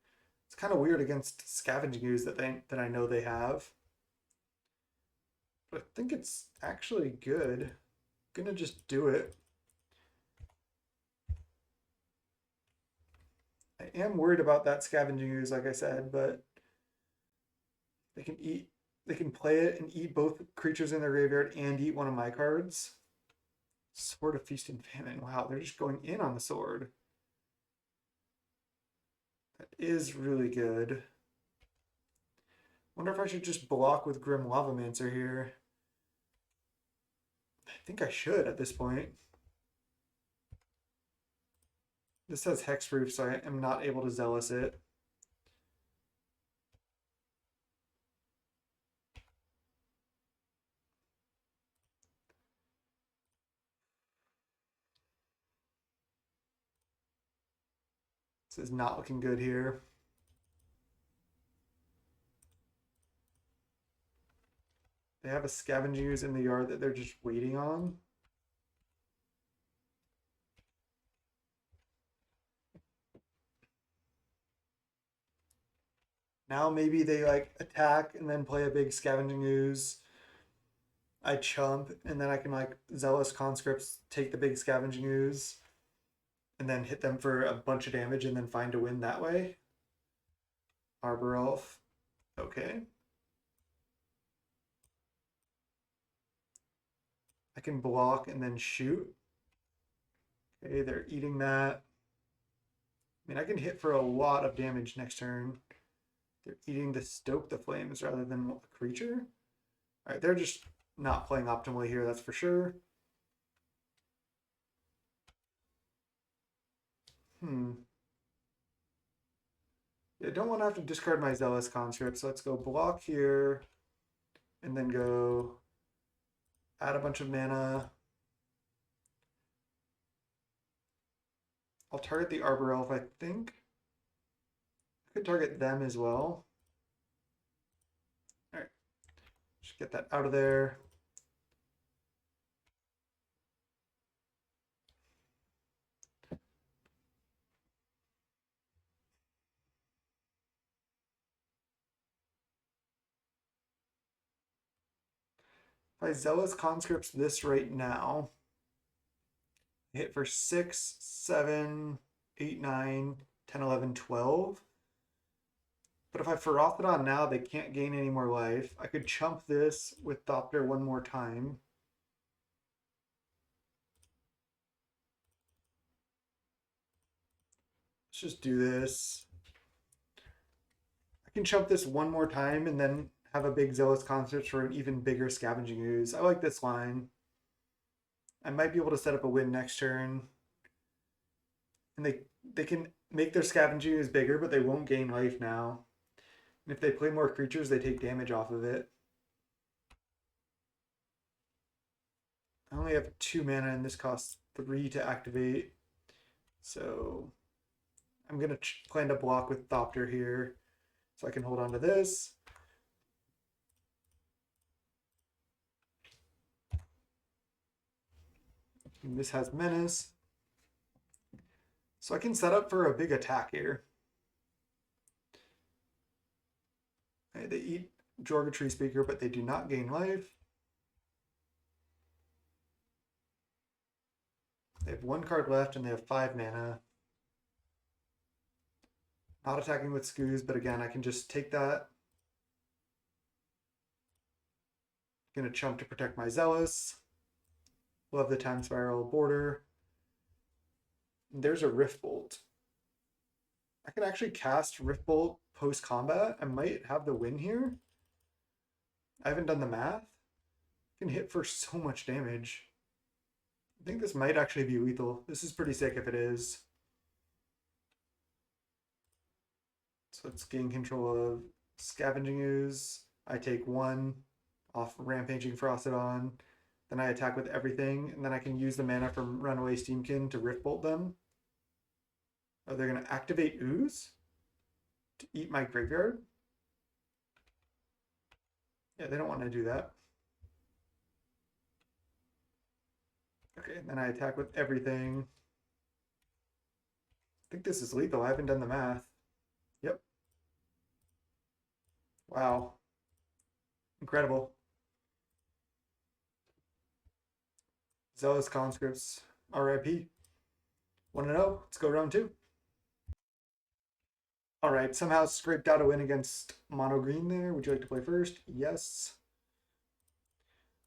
It's kind of weird against Scavenging Ooze that I know they have. But I think it's actually good. I'm gonna just do it. I am worried about that Scavenging Ooze, like I said, but they can play it and eat both creatures in their graveyard and eat one of my cards. Sword of Feast and Famine. Wow, they're just going in on the sword. That is really good. Wonder if I should just block with Grim Lavamancer here. I think I should at this point. This has Hexproof, so I am not able to Zealous it. This is not looking good here. They have a Scavenging Ooze in the yard that they're just waiting on. Now maybe they like attack and then play a big Scavenging Ooze. I chump and then I can like Zealous Conscripts, take the big Scavenging Ooze, and then hit them for a bunch of damage and then find a win that way. Arbor Elf. Okay. I can block and then shoot. Okay, they're eating that. I mean, I can hit for a lot of damage next turn. They're eating the Stoke the Flames rather than a creature. All right, they're just not playing optimally here, that's for sure. I don't want to have to discard my Zealous Conscript, so let's go block here, and then go add a bunch of mana. I'll target the Arbor Elf, I think. I could target them as well. All right, just get that out of there. If I Zealous Conscripts this right now, hit for 6, 7, 8, 9, 10, 11, 12. But if I Ferocidon now, they can't gain any more life. I could chump this with Thopter one more time. Let's just do this. I can chump this one more time and then have a big Zealous Conscript for an even bigger Scavenging Ooze. I like this line. I might be able to set up a win next turn. And they can make their scavenging as bigger, but they won't gain life now. And if they play more creatures, they take damage off of it. I only have 2 mana, and this costs 3 to activate. So I'm going to plan to block with Thopter here, so I can hold on to this. And this has Menace. So I can set up for a big attack here. Okay, they eat Jorga Treespeaker, but they do not gain life. They have 1 card left and they have 5 mana. Not attacking with Scooze, but again, I can just take that. Gonna chump to protect my Zealous. Love the Time Spiral border. There's a Rift Bolt. I can actually cast Rift Bolt post-combat. I might have the win here. I haven't done the math. I can hit for so much damage. I think this might actually be lethal. This is pretty sick if it is. So let's gain control of Scavenging Ooze. I take 1 off Rampaging Ferocidon. Then I attack with everything, and then I can use the mana from Runaway Steamkin to Rift Bolt them. Oh, they're going to activate Ooze to eat my graveyard? Yeah, they don't want to do that. Okay, and then I attack with everything. I think this is lethal. I haven't done the math. Yep. Wow. Incredible. Zealous Conscripts, RIP. 1-0. Let's go round 2. All right, somehow scraped out a win against Mono Green there. Would you like to play first? Yes.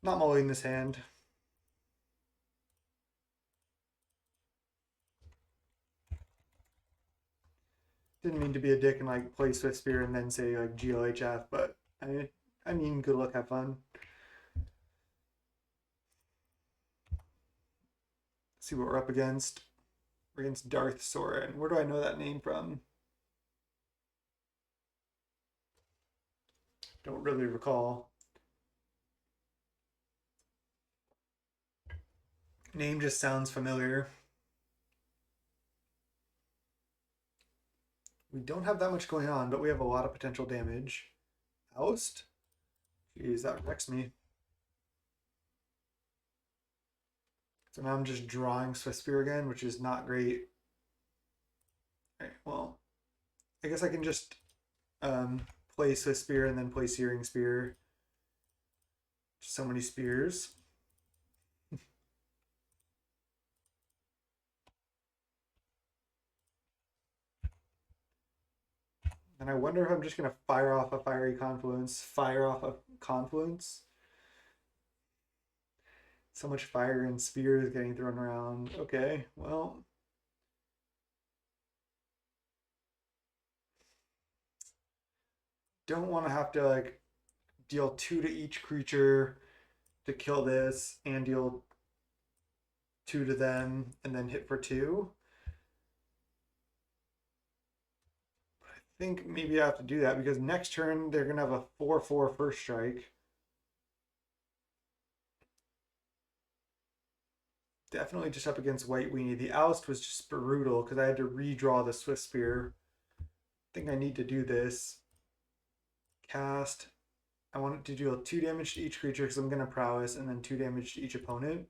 Not mulling this hand. Didn't mean to be a dick and like play Swiftspear and then say like GLHF, but I mean good luck, have fun. See what we're up against. We're against Darth Soren. Where do I know that name from? Don't really recall. Name just sounds familiar. We don't have that much going on, but we have a lot of potential damage. Oust? Jeez, that wrecks me. So now I'm just drawing Swiftspear again, which is not great. Alright, well, I guess I can just play Swiftspear and then play Searing Spear. So many spears. And I wonder if I'm just going to fire off a Fiery Confluence, fire off a Confluence. So much fire and spears getting thrown around. Okay, well. Don't want to have to like deal 2 to each creature to kill this and deal 2 to them and then hit for 2. But I think maybe I have to do that because next turn they're going to have a 4/4 first strike. Definitely just up against White Weenie. The Oust was just brutal because I had to redraw the Swiftspear. I think I need to do this. Cast. I want it to deal 2 damage to each creature because I'm going to prowess, and then 2 damage to each opponent.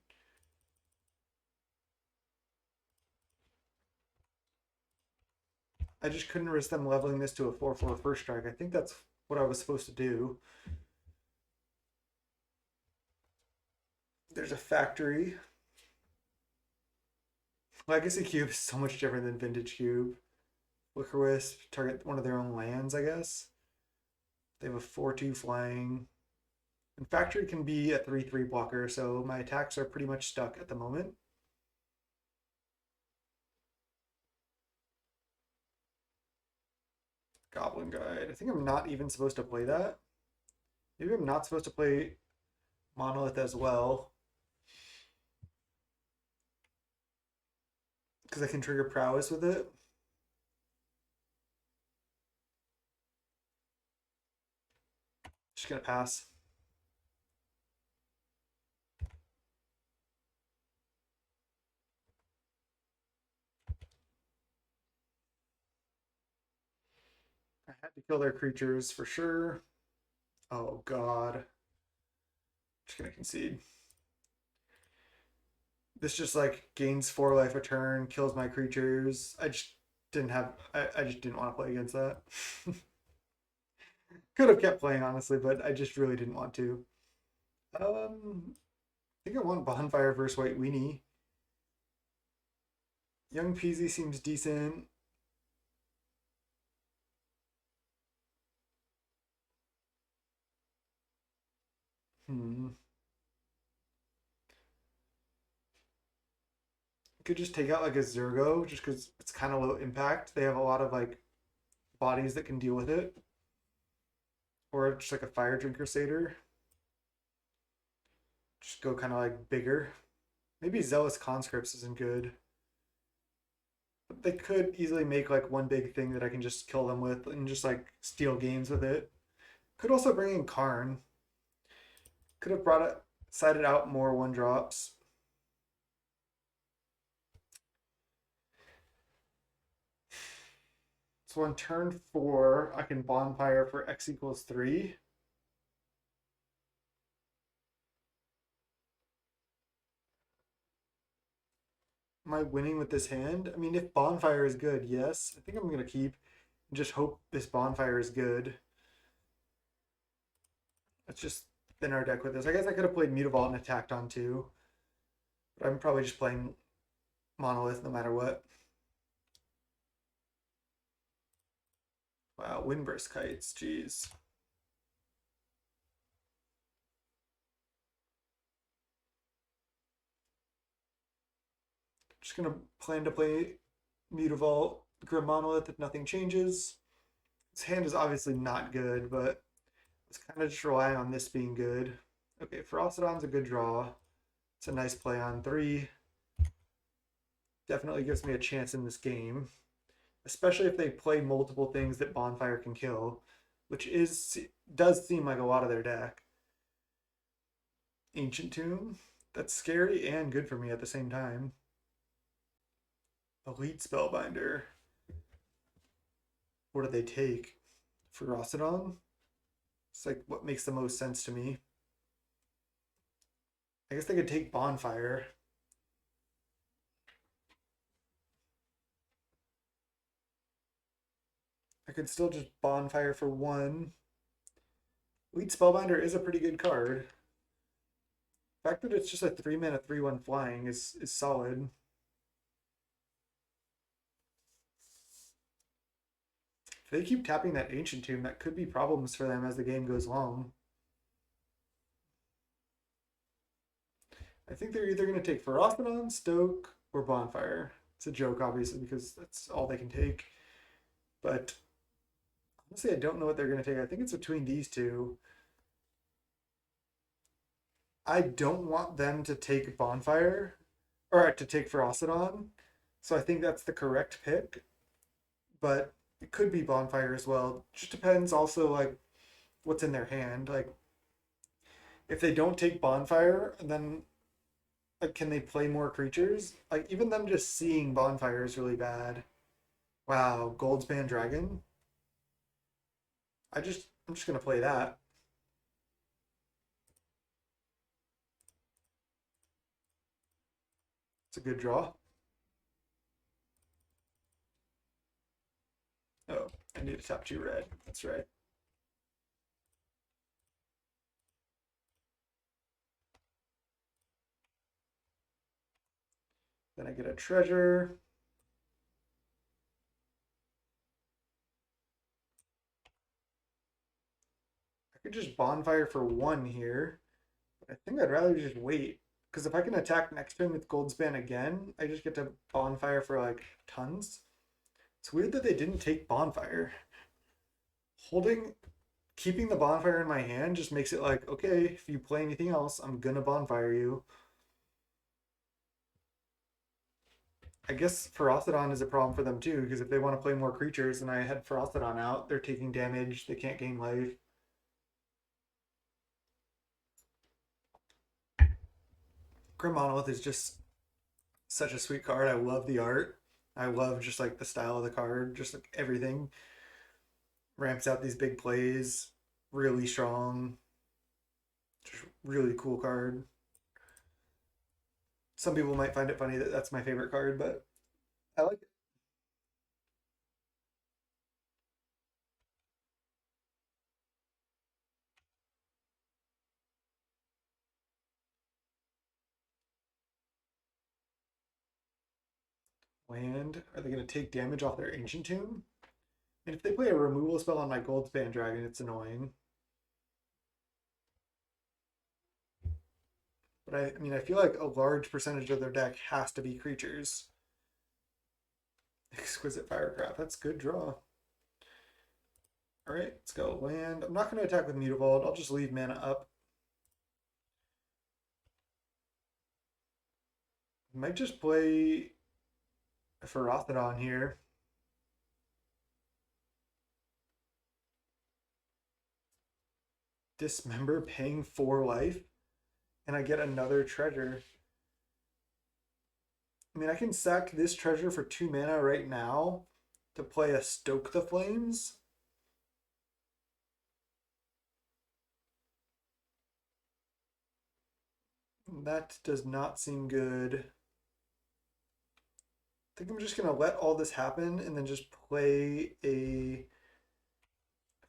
I just couldn't risk them leveling this to a 4/4 first strike. I think that's what I was supposed to do. There's a factory. Legacy Cube is so much different than Vintage Cube. Flicker Wisp, target one of their own lands, I guess. They have a 4/2 flying. And Factory can be a 3/3 blocker, so my attacks are pretty much stuck at the moment. Goblin Guide. I think I'm not even supposed to play that. Maybe I'm not supposed to play Monolith as well. because I can trigger prowess with it. Just gonna pass. I had to kill their creatures for sure. Oh god. Just gonna concede. This just like gains 4 life a turn, kills my creatures. I just didn't want to play against that. Could have kept playing honestly, but I just really didn't want to. I think I want Bonfire versus White Weenie. Young Peasy seems decent. Hmm. Could just take out like a Zergo just because it's kind of low impact. They have a lot of like bodies that can deal with it. Or just like a Fire Drinker Satyr. Just go kind of like bigger. Maybe Zealous Conscripts isn't good. But they could easily make like one big thing that I can just kill them with and just like steal games with it. Could also bring in Karn. Could have brought it, sided out more 1 drops. So on turn 4, I can Bonfire for X equals 3. Am I winning with this hand? I mean, if Bonfire is good, yes. I think I'm going to keep and just hope this Bonfire is good. Let's just thin our deck with this. I guess I could have played Mutavault and attacked on 2. But I'm probably just playing Monolith no matter what. Wow, Windburst Kites, jeez. Just gonna plan to play Mutavault, Grim Monolith if nothing changes. This hand is obviously not good, but I was kind of just relying on this being good. Okay, Ferocidon's a good draw. It's a nice play on 3. Definitely gives me a chance in this game, especially if they play multiple things that Bonfire can kill, which does seem like a lot of their deck. Ancient Tomb, that's scary and good for me at the same time. Elite Spellbinder. What do they take? Ferocidon? It's like what makes the most sense to me. I guess they could take Bonfire. I could still just Bonfire for 1. Elite Spellbinder is a pretty good card. The fact that it's just a 3-mana 3/1 flying is solid. If they keep tapping that Ancient Tomb, that could be problems for them as the game goes along. I think they're either going to take Ferocidon, Stoke, or Bonfire. It's a joke, obviously, because that's all they can take. But honestly, I don't know what they're going to take. I think it's between these two. I don't want them to take Bonfire, or to take Ferocidon. So I think that's the correct pick. But it could be Bonfire as well. Just depends also like what's in their hand. Like if they don't take Bonfire, then like can they play more creatures? Like even them just seeing Bonfire is really bad. Wow, Goldspan Dragon. I'm just gonna play that. It's a good draw. Oh, I need to tap 2 red. That's right. Then I get a treasure. I could just Bonfire for 1 here. But I think I'd rather just wait. Because if I can attack next turn with Goldspan again, I just get to Bonfire for like tons. It's weird that they didn't take Bonfire. Holding, keeping the Bonfire in my hand just makes it like, okay, if you play anything else, I'm gonna Bonfire you. I guess Ferocidon is a problem for them too, because if they want to play more creatures and I had Ferocidon out, they're taking damage, they can't gain life. Grim Monolith is just such a sweet card. I love the art. I love just like the style of the card, just like everything. Ramps out these big plays, really strong, just really cool card. Some people might find it funny that that's my favorite card, but I like it. Land. Are they going to take damage off their Ancient Tomb? And if they play a removal spell on my Goldspan Dragon, it's annoying. But I mean, I feel like a large percentage of their deck has to be creatures. Exquisite Firecraft. That's good draw. All right, let's go land. I'm not going to attack with Mutavault. I'll just leave mana up. Might just play a Ferocidon here. Dismember, paying 4 life, and I get another treasure. I mean, I can sack this treasure for 2 mana right now to play a Stoke the Flames. That does not seem good. I think I'm just going to let all this happen and then just play a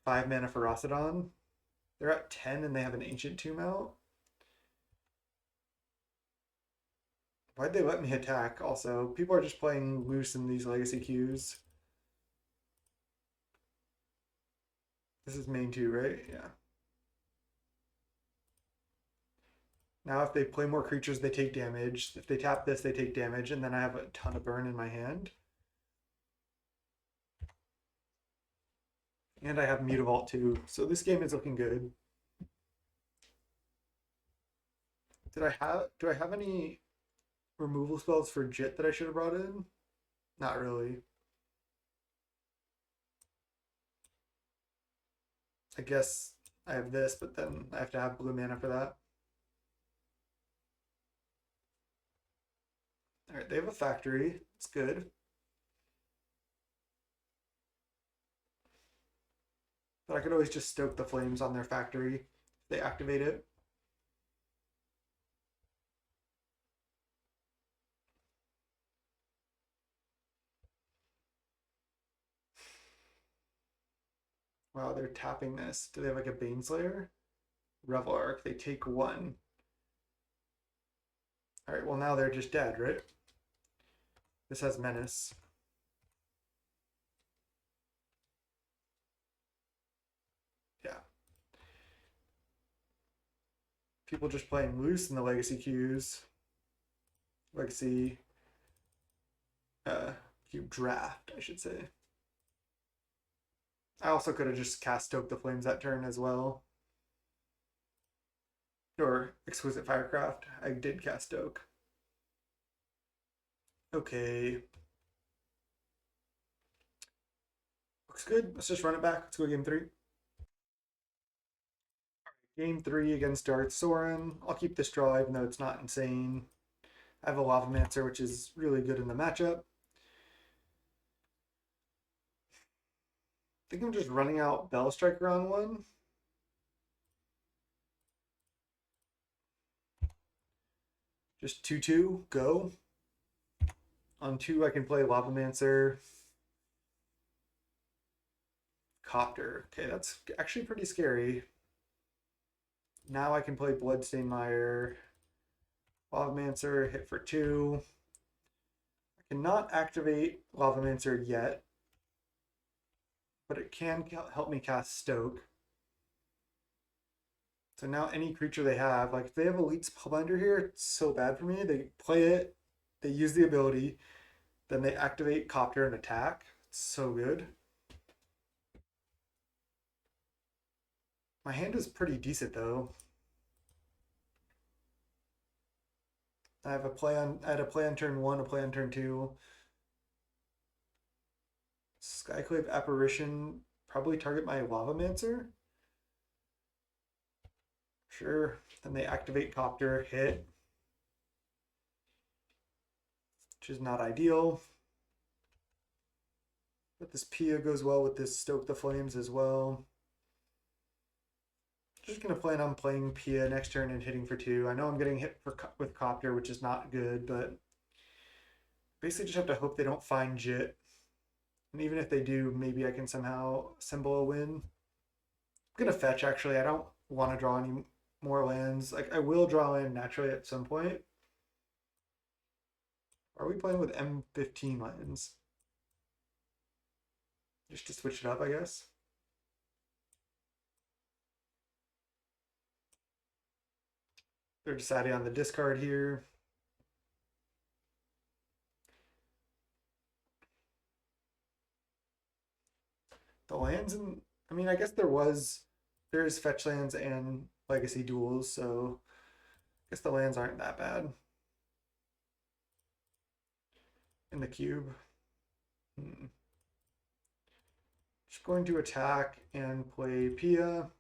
5 mana Ferocidon. They're at 10 and they have an Ancient Tomb out. Why'd they let me attack also? People are just playing loose in these legacy queues. This is main 2, right? Yeah. Now if they play more creatures, they take damage. If they tap this, they take damage, and then I have a ton of burn in my hand. And I have Mutavault too, so this game is looking good. Do I have any removal spells for Jit that I should have brought in? Not really. I guess I have this, but then I have to have blue mana for that. All right, they have a factory. It's good. But I could always just stoke the flames on their factory if they activate it. Wow, they're tapping this. Do they have like a Baneslayer? Revel Arc. They take 1. All right, well now they're just dead, right? This has Menace. Yeah. People just playing loose in the legacy queues. Legacy cube draft, I should say. I also could have just cast Stoke the Flames that turn as well. Or Exquisite Firecraft. I did cast Stoke. Okay. Looks good. Let's just run it back. Let's go game 3. Game 3 against Darth Soren. I'll keep this draw even though it's not insane. I have a Lavamancer, which is really good in the matchup. I think I'm just running out Bell Striker on 1. Just 2/2, go. On 2, I can play Lavamancer. Copter. Okay, that's actually pretty scary. Now I can play Bloodstained Mire. Lavamancer, hit for 2. I cannot activate Lavamancer yet, but it can help me cast Stoke. So now any creature they have, like if they have Elite Spellbinder here, it's so bad for me. They play it, they use the ability, then they activate Copter and attack. It's so good. My hand is pretty decent though. I have a play on. I had a play on turn one, a play on turn two. Skyclave Apparition probably target my Lavamancer. Sure. Then they activate Copter, hit, which is not ideal. But this Pia goes well with this Stoke the Flames as well. Just gonna plan on playing Pia next turn and hitting for two. I know I'm getting hit with Copter, which is not good, but basically just have to hope they don't find Jit. And even if they do, maybe I can somehow assemble a win. I'm gonna fetch actually. I don't want to draw any more lands. Like I will draw in naturally at some point. Are we playing with M15 lands? Just to switch it up, I guess. They're deciding on the discard here. The lands and I mean I guess there's fetch lands and legacy duels, so I guess the lands aren't that bad. In the cube. Just going to attack and play Pia.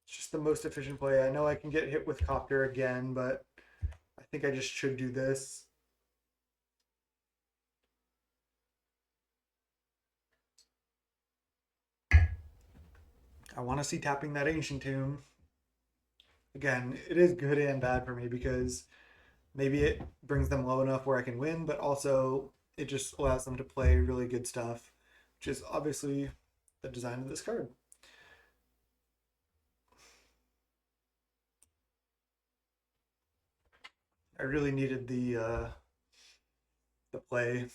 It's just the most efficient play. I know I can get hit with Copter again, but I think I just should do this. I want to see tapping that Ancient Tomb. Again, it is good and bad for me because maybe it brings them low enough where I can win, but also it just allows them to play really good stuff, which is obviously the design of this card. I really needed the play.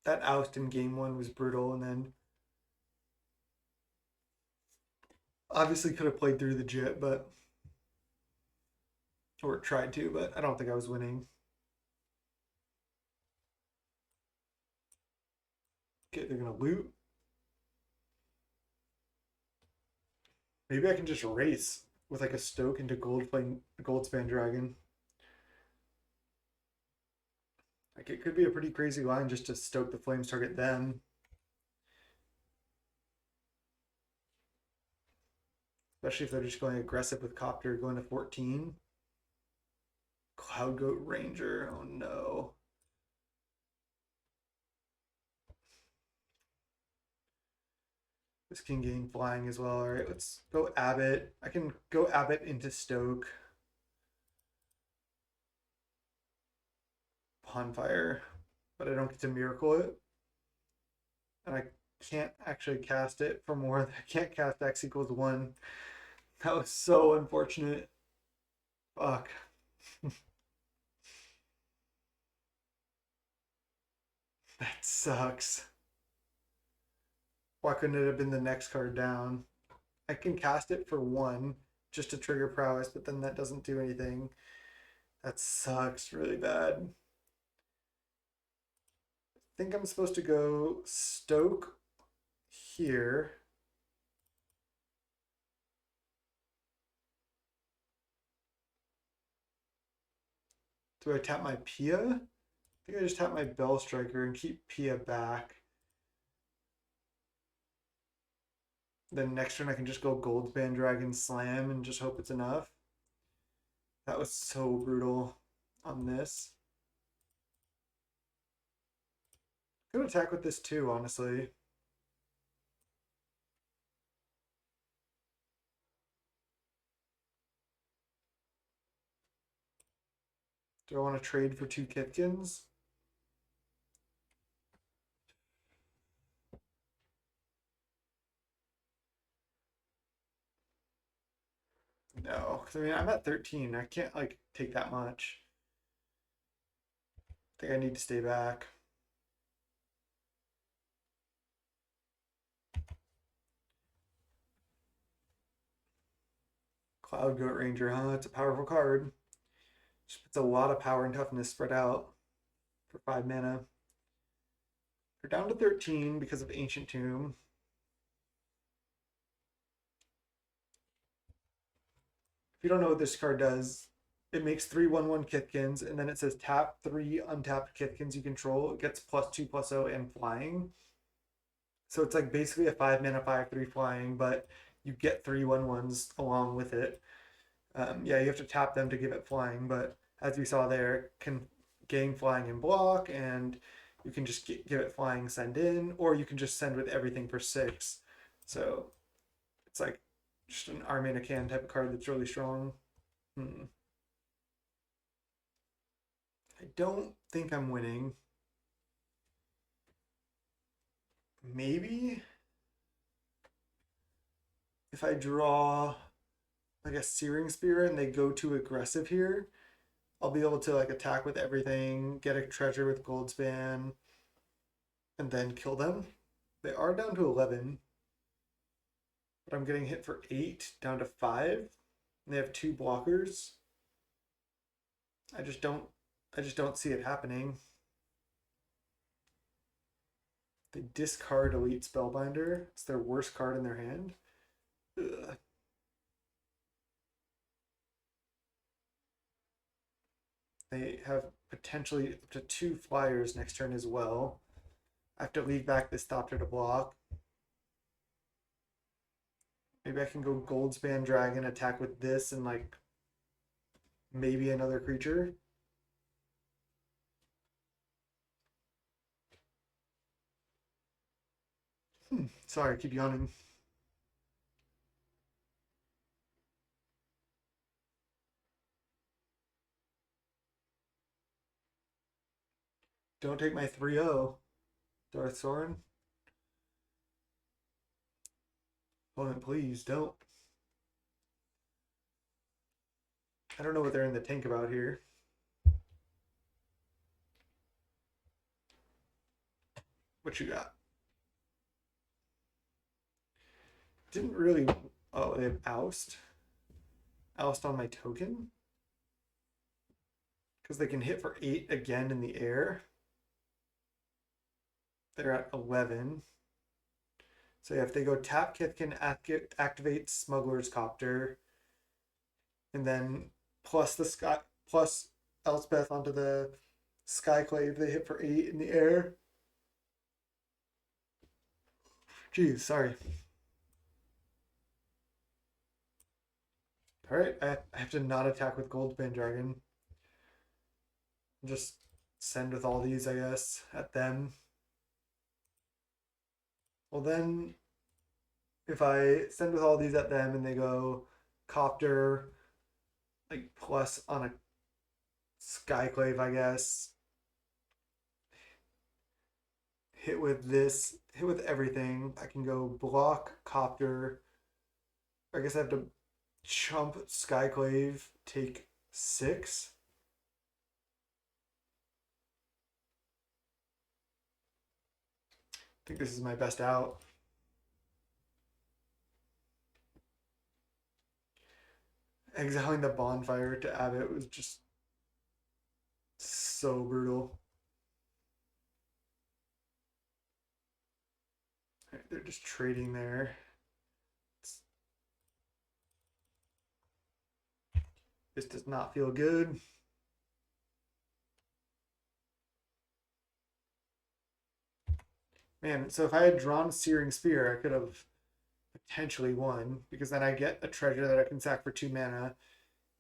That oust in game one was brutal, and then obviously could have played through the Jit, but or tried to, but I don't think I was winning. Okay, they're gonna loot. Maybe I can just race with like a Stoke into Goldspan Dragon. Like it could be a pretty crazy line just to stoke the flames, target them. Especially if they're just going aggressive with Copter, going to 14. Cloud Goat Ranger. Oh no. This can gain flying as well. All right, let's go Abbott. I can go Abbott into Stoke. Bonfire, but I don't get to miracle it. And I can't actually cast it for more. I can't cast X equals 1. That was so unfortunate. Fuck. That sucks. Why couldn't it have been the next card down? I can cast it for 1 just to trigger prowess, but then that doesn't do anything. That sucks really bad. I think I'm supposed to go Stoke here. Do I tap my Pia? I think I just tap my Bell Striker and keep Pia back. Then next turn I can just go Goldspan Dragon Slam and just hope it's enough. That was so brutal on this. Could attack with this too, honestly. Do I want to trade for 2 Kitkins? No, because I mean I'm at 13. I can't like take that much. I think I need to stay back. Cloud Goat Ranger, huh? It's a powerful card. Just puts a lot of power and toughness spread out for 5 mana. They're down to 13 because of Ancient Tomb. you don't know what this card does, it makes 3/1/1 Kithkins, and then it says tap 3 untapped Kithkins you control. It gets +2/+0 and flying. So it's like basically a 5 mana 5/3 flying, but you get 3/1/1s along with it. Yeah, you have to tap them to give it flying, but as we saw there, it can gain flying and block, and you can just give it flying, send in, or you can just send with everything for 6. So it's like just an Armena Can type of card that's really strong. I don't think I'm winning. Maybe if I draw like a Searing Spear and they go too aggressive here, I'll be able to like attack with everything, get a treasure with Goldspan, and then kill them. They are down to 11, but I'm getting hit for 8 down to 5. And they have 2 blockers. I just don't see it happening. They discard Elite Spellbinder. It's their worst card in their hand. Ugh. They have potentially up to 2 flyers next turn as well. I have to leave back this Thopter to block. Maybe I can go Goldspan Dragon, attack with this, and like maybe another creature. Sorry, I keep yawning. Don't take my 3/0. Darth Soren. Opponent, please don't. I don't know what they're in the tank about here. What you got? Didn't really. Oh, they have Oust. Oust on my token. Because they can hit for 8 again in the air. They're at 11. So yeah, if they go tap Kithkin, activate Smuggler's Copter, and then plus the sky, plus Elspeth onto the Skyclave, they hit for 8 in the air. Geez, sorry. Alright, I have to not attack with Goldspan Dragon. Just send with all these, I guess, at them. Well then, if I send with all these at them and they go Copter, like plus on a Skyclave, I guess, hit with this, hit with everything, I can go block Copter. I guess I have to chump Skyclave, take 6. I think this is my best out. Exiling the Bonfire to Abbott was just so brutal. Right, they're just trading there. This does not feel good. Man, so if I had drawn Searing Spear, I could have potentially won, because then I get a treasure that I can sack for 2 mana,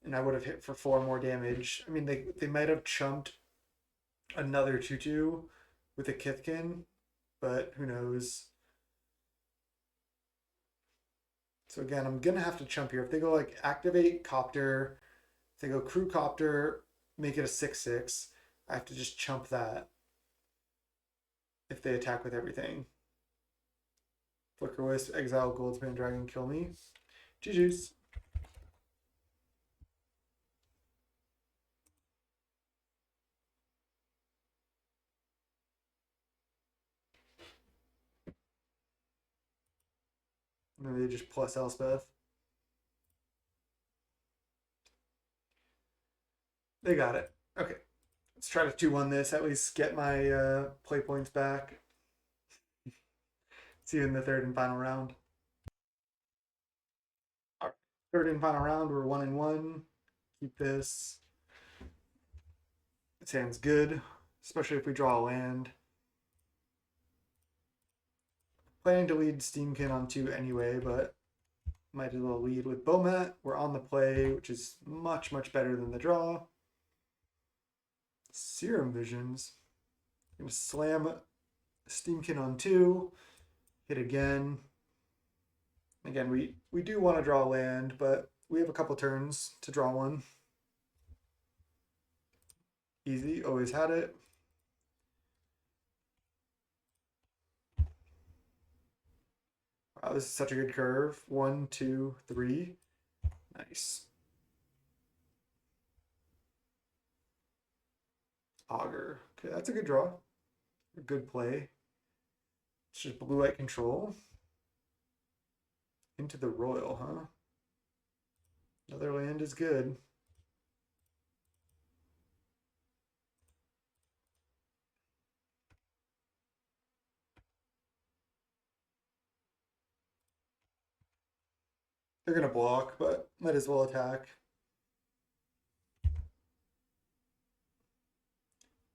and I would have hit for 4 more damage. I mean, they might have chumped another 2/2 with a Kithkin, but who knows. So again, I'm gonna have to chump here. If they go like activate Copter, if they go Crew Copter, make it a 6/6, I have to just chump that if they attack with everything. Flicker Wisp, exile Goldspan Dragon, kill me. GG's. And then they just plus Elspeth. They got it. Okay. Let's try to 2-1 this, at least get my play points back. See you in the third and final round. All right. Third and final round, we're 1-1. Keep this. This hand's good, especially if we draw a land. Planning to lead Steamkin on 2 anyway, but might as well lead with Bomat. We're on the play, which is much, much better than the draw. Serum Visions. Gonna slam Steamkin on 2. Hit again. Again, we do want to draw land, but we have a couple turns to draw one. Easy, always had it. Wow, this is such a good curve. 1, 2, 3. Nice. Augur. Okay, that's a good draw. A good play. It's just blue-white control. Into the Royal, huh? Another land is good. They're gonna block, but might as well attack.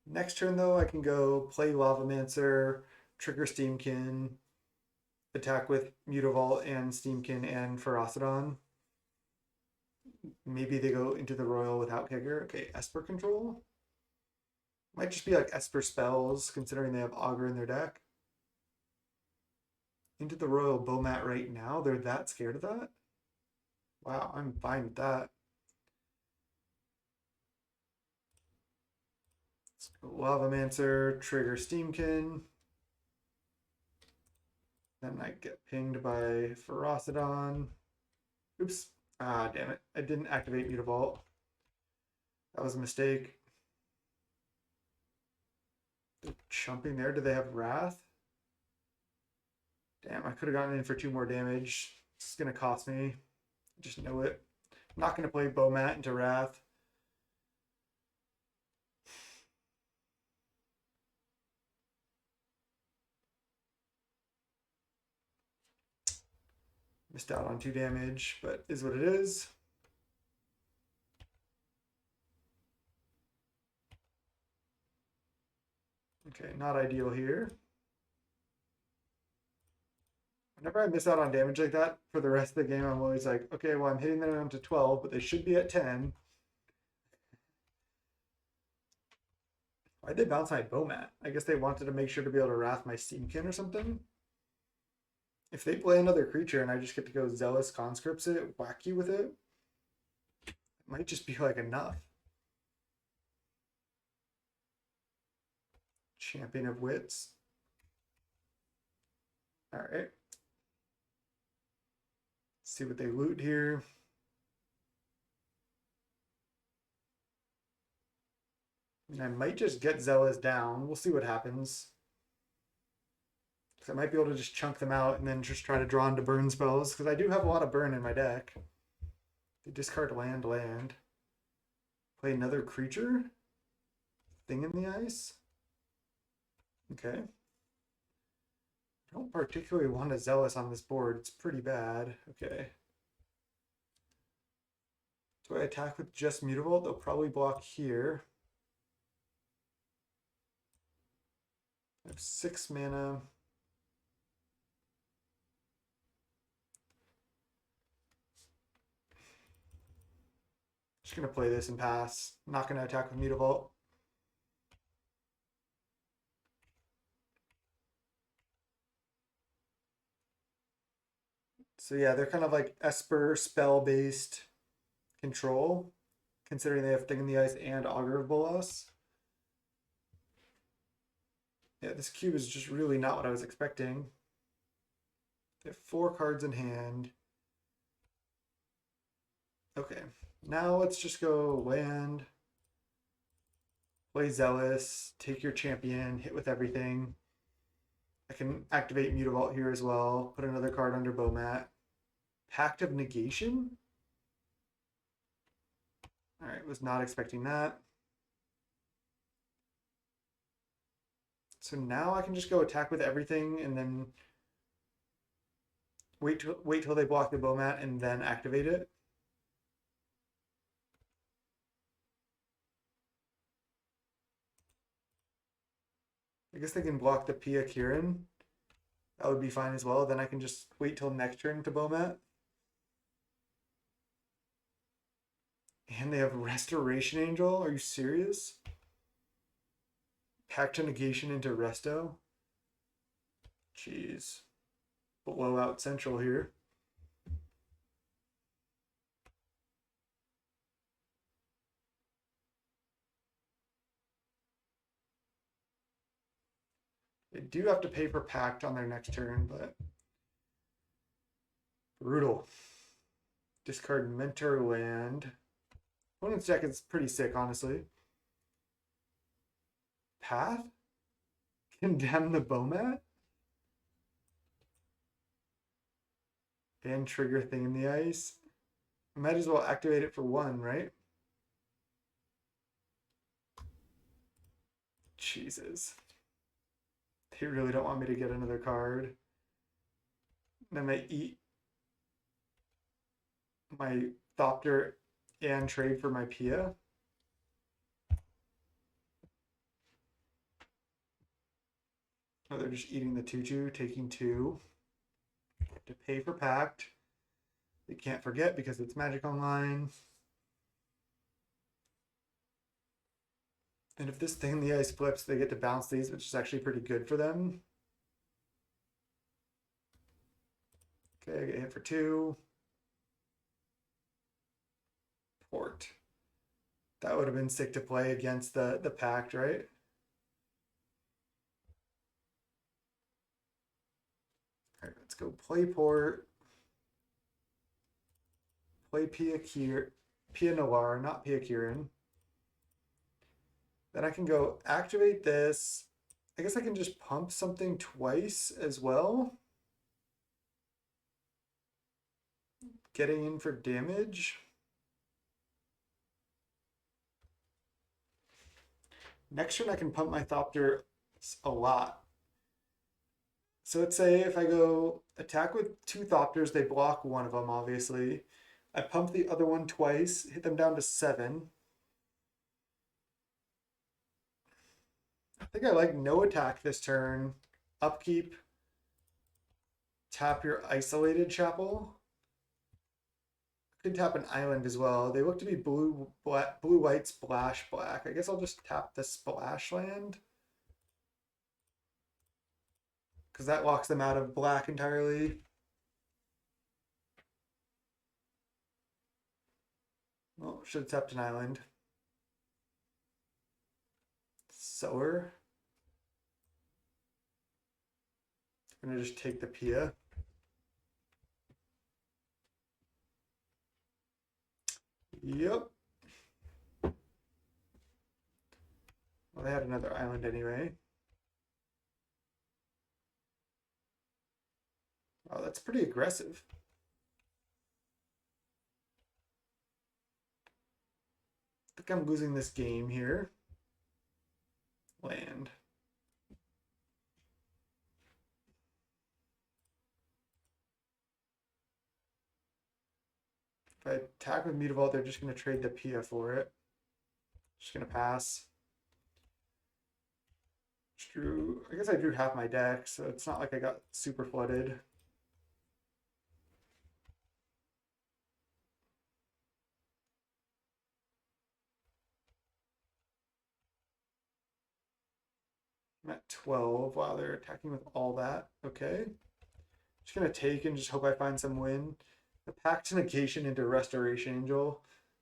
Next turn though, I can go play Lavamancer, trigger Steamkin, attack with Mutavault and Steamkin and Ferocidon. Maybe they go into the Royal without Kegger. Okay, Esper control. Might just be like Esper spells, considering they have Augur in their deck. Into the Royal Bomat right now. They're that scared of that? Wow, I'm fine with that. Let's go Lavamancer, trigger Steamkin. Then I get pinged by Ferocidon. Oops. Ah, damn it. I didn't activate Mutavault. That was a mistake. They're chumping there. Do they have Wrath? Damn, I could have gotten in for 2 more damage. It's going to cost me. I just know it. I'm not going to play Bomat into Wrath. Missed out on 2 damage, but is what it is. Okay, not ideal here. Whenever I miss out on damage like that for the rest of the game, I'm always like, okay, well, I'm hitting them down to 12, but they should be at 10. Why'd they bounce my Bomat? I guess they wanted to make sure to be able to Wrath my Steamkin or something. If they play another creature and I just get to go Zealous Conscripts it, whack you with it, it might just be like enough. Champion of Wits. All right. See what they loot here. And I might just get Zealous down. We'll see what happens. Because I might be able to just chunk them out and then just try to draw into burn spells. Because I do have a lot of burn in my deck. They discard land. Play another creature. Thing in the ice. Okay. I don't particularly want a Zealous on this board. It's pretty bad. Okay. Do I attack with just Mutavault? They'll probably block here. I have 6 mana. Just gonna play this and pass. Not gonna attack with Mutavault. So yeah, they're kind of like Esper spell-based control, considering they have Thing in the Ice and Augur of Bolas. Yeah, this cube is just really not what I was expecting. They have 4 cards in hand. Okay, now let's just go land, play Zealous, take your champion, hit with everything. I can activate Mutavault here as well, put another card under Bomat. Pact of Negation? Alright, was not expecting that. So now I can just go attack with everything and then wait till they block the Bomat and then activate it. I guess they can block the Pia Kirin. That would be fine as well. Then I can just wait till next turn to Bomat. And they have Restoration Angel. Are you serious? Pact to Negation into Resto. Jeez. Blowout Central here. They do have to pay for Pact on their next turn, but brutal. Discard Mentor Land. Opponent's deck is pretty sick, honestly. Path? Condemn the Bomat? And trigger Thing in the Ice. Might as well activate it for one, right? Jesus. They really don't want me to get another card. Then they eat my Thopter and trade for my Pia. Oh, they're just eating the 2/2, taking 2. To pay for Pact. They can't forget because it's Magic Online. And if this Thing in the Ice flips, they get to bounce these, which is actually pretty good for them. Okay, I get hit for 2. Port. That would have been sick to play against the Pact, right? All right, let's go play Port. Play Pia Noir, not Pia Kirin. Then I can go activate this. I guess I can just pump something twice as well. Getting in for damage. Next turn I can pump my Thopter a lot. So let's say if I go attack with 2 Thopters, they block one of them, obviously. I pump the other one twice, hit them down to 7. I think I like no attack this turn. Upkeep. Tap your isolated chapel. Could tap an island as well. They look to be blue, black, blue, white, splash, black. I guess I'll just tap the splash land. Because that locks them out of black entirely. Well, should have tapped an island. Sower. I'm gonna just take the Pia. Yep. Well, they had another island anyway. Oh, that's pretty aggressive. I think I'm losing this game here. Land. If I attack with Mutavault, they're just going to trade the Pia for it. Just going to pass. Drew, I guess I drew half my deck, so it's not like I got super flooded. I'm at 12. Wow, they're attacking with all that. Okay. Just going to take and just hope I find some win. The Pact to Negation into Restoration Angel.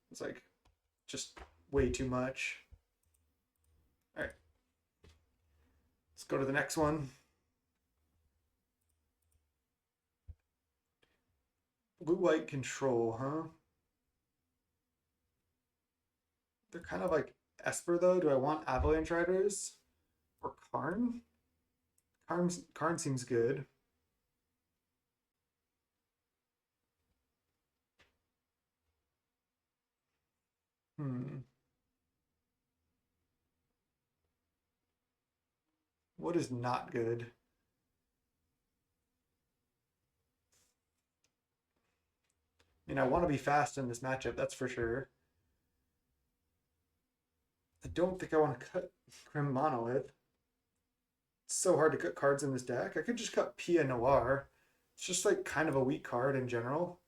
It's like just way too much. All right. Let's go to the next one. Blue-white control, huh? They're kind of like Esper, though. Do I want Avalanche Riders or Karn? Karn seems good. What is not good? I mean, I want to be fast in this matchup, that's for sure. I don't think I want to cut Grim Monolith. It's so hard to cut cards in this deck. I could just cut Pia Noir. It's just like kind of a weak card in general.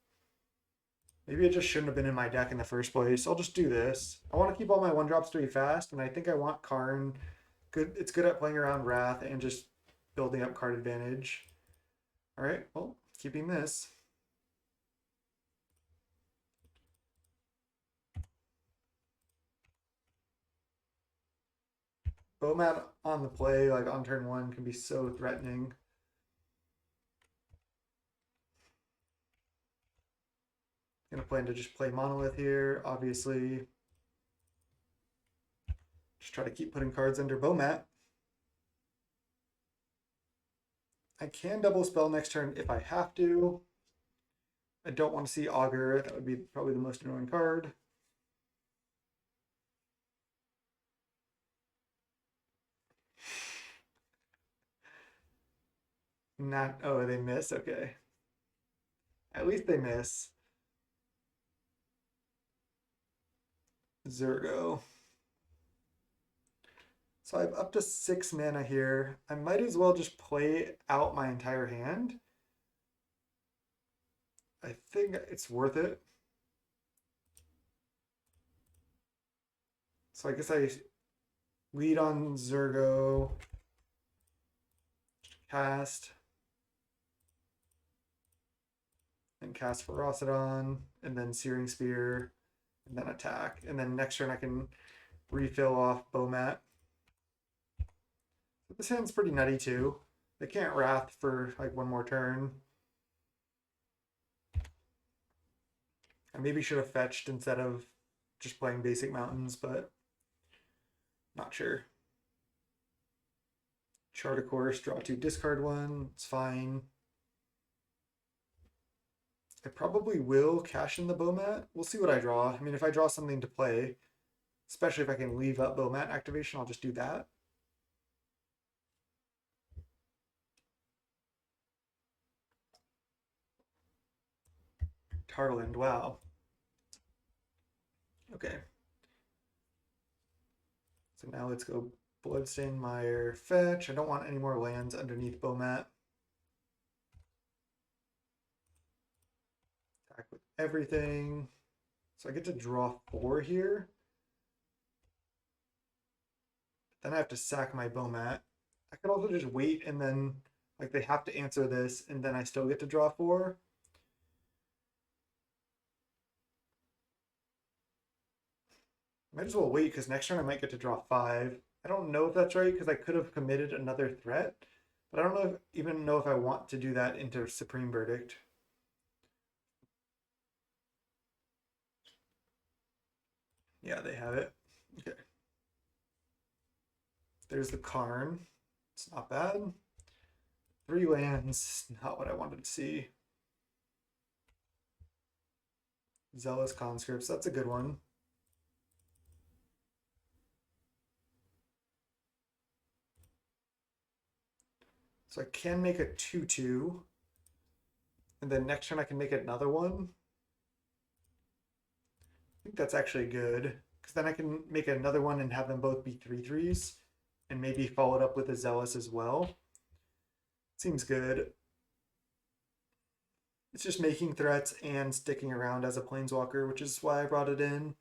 Maybe it just shouldn't have been in my deck in the first place. I'll just do this. I want to keep all my 1-drops to be fast, and I think I want Karn. Good. It's good at playing around Wrath and just building up card advantage. All right, well, keeping this. Bomat on the play, like on turn 1, can be so threatening. Gonna plan to just play Monolith here, obviously. Just try to keep putting cards under Bomat. I can double spell next turn if I have to. I don't want to see Augur. That would be probably the most annoying card. Not, oh, they miss? Okay. At least they miss. Zurgo. So I have up to 6 mana here. I might as well just play out my entire hand. I think it's worth it. So I guess I lead on Zurgo, cast, and cast Ferocidon, and then Searing Spear, and then attack. And then next turn I can refill off Bomat. This hand's pretty nutty too. They can't Wrath for like one more turn. I maybe should have fetched instead of just playing basic mountains, but not sure. Chart a course, draw 2, discard 1. It's fine. I probably will cash in the Bomat. We'll see what I draw. I mean, if I draw something to play, especially if I can leave up Bomat activation, I'll just do that. Tartland, wow. Okay. So now let's go Bloodstained Mire, fetch. I don't want any more lands underneath Bomat. Attack with everything. So I get to draw 4 here. Then I have to sack my Bomat. I could also just wait and then, like, they have to answer this, and then I still get to draw 4. Might as well wait, because next turn I might get to draw 5. I don't know if that's right, because I could have committed another threat, but I don't know even know if I want to do that into Supreme Verdict. Yeah, they have it. Okay. There's the Karn. It's not bad. 3 lands, not what I wanted to see. Zealous Conscripts, that's a good one. So I can make a 2/2. And then next turn I can make another one. I think that's actually good. Because then I can make another one and have them both be 3/3s. And maybe follow it up with a Zealous as well. Seems good. It's just making threats and sticking around as a Planeswalker, which is why I brought it in.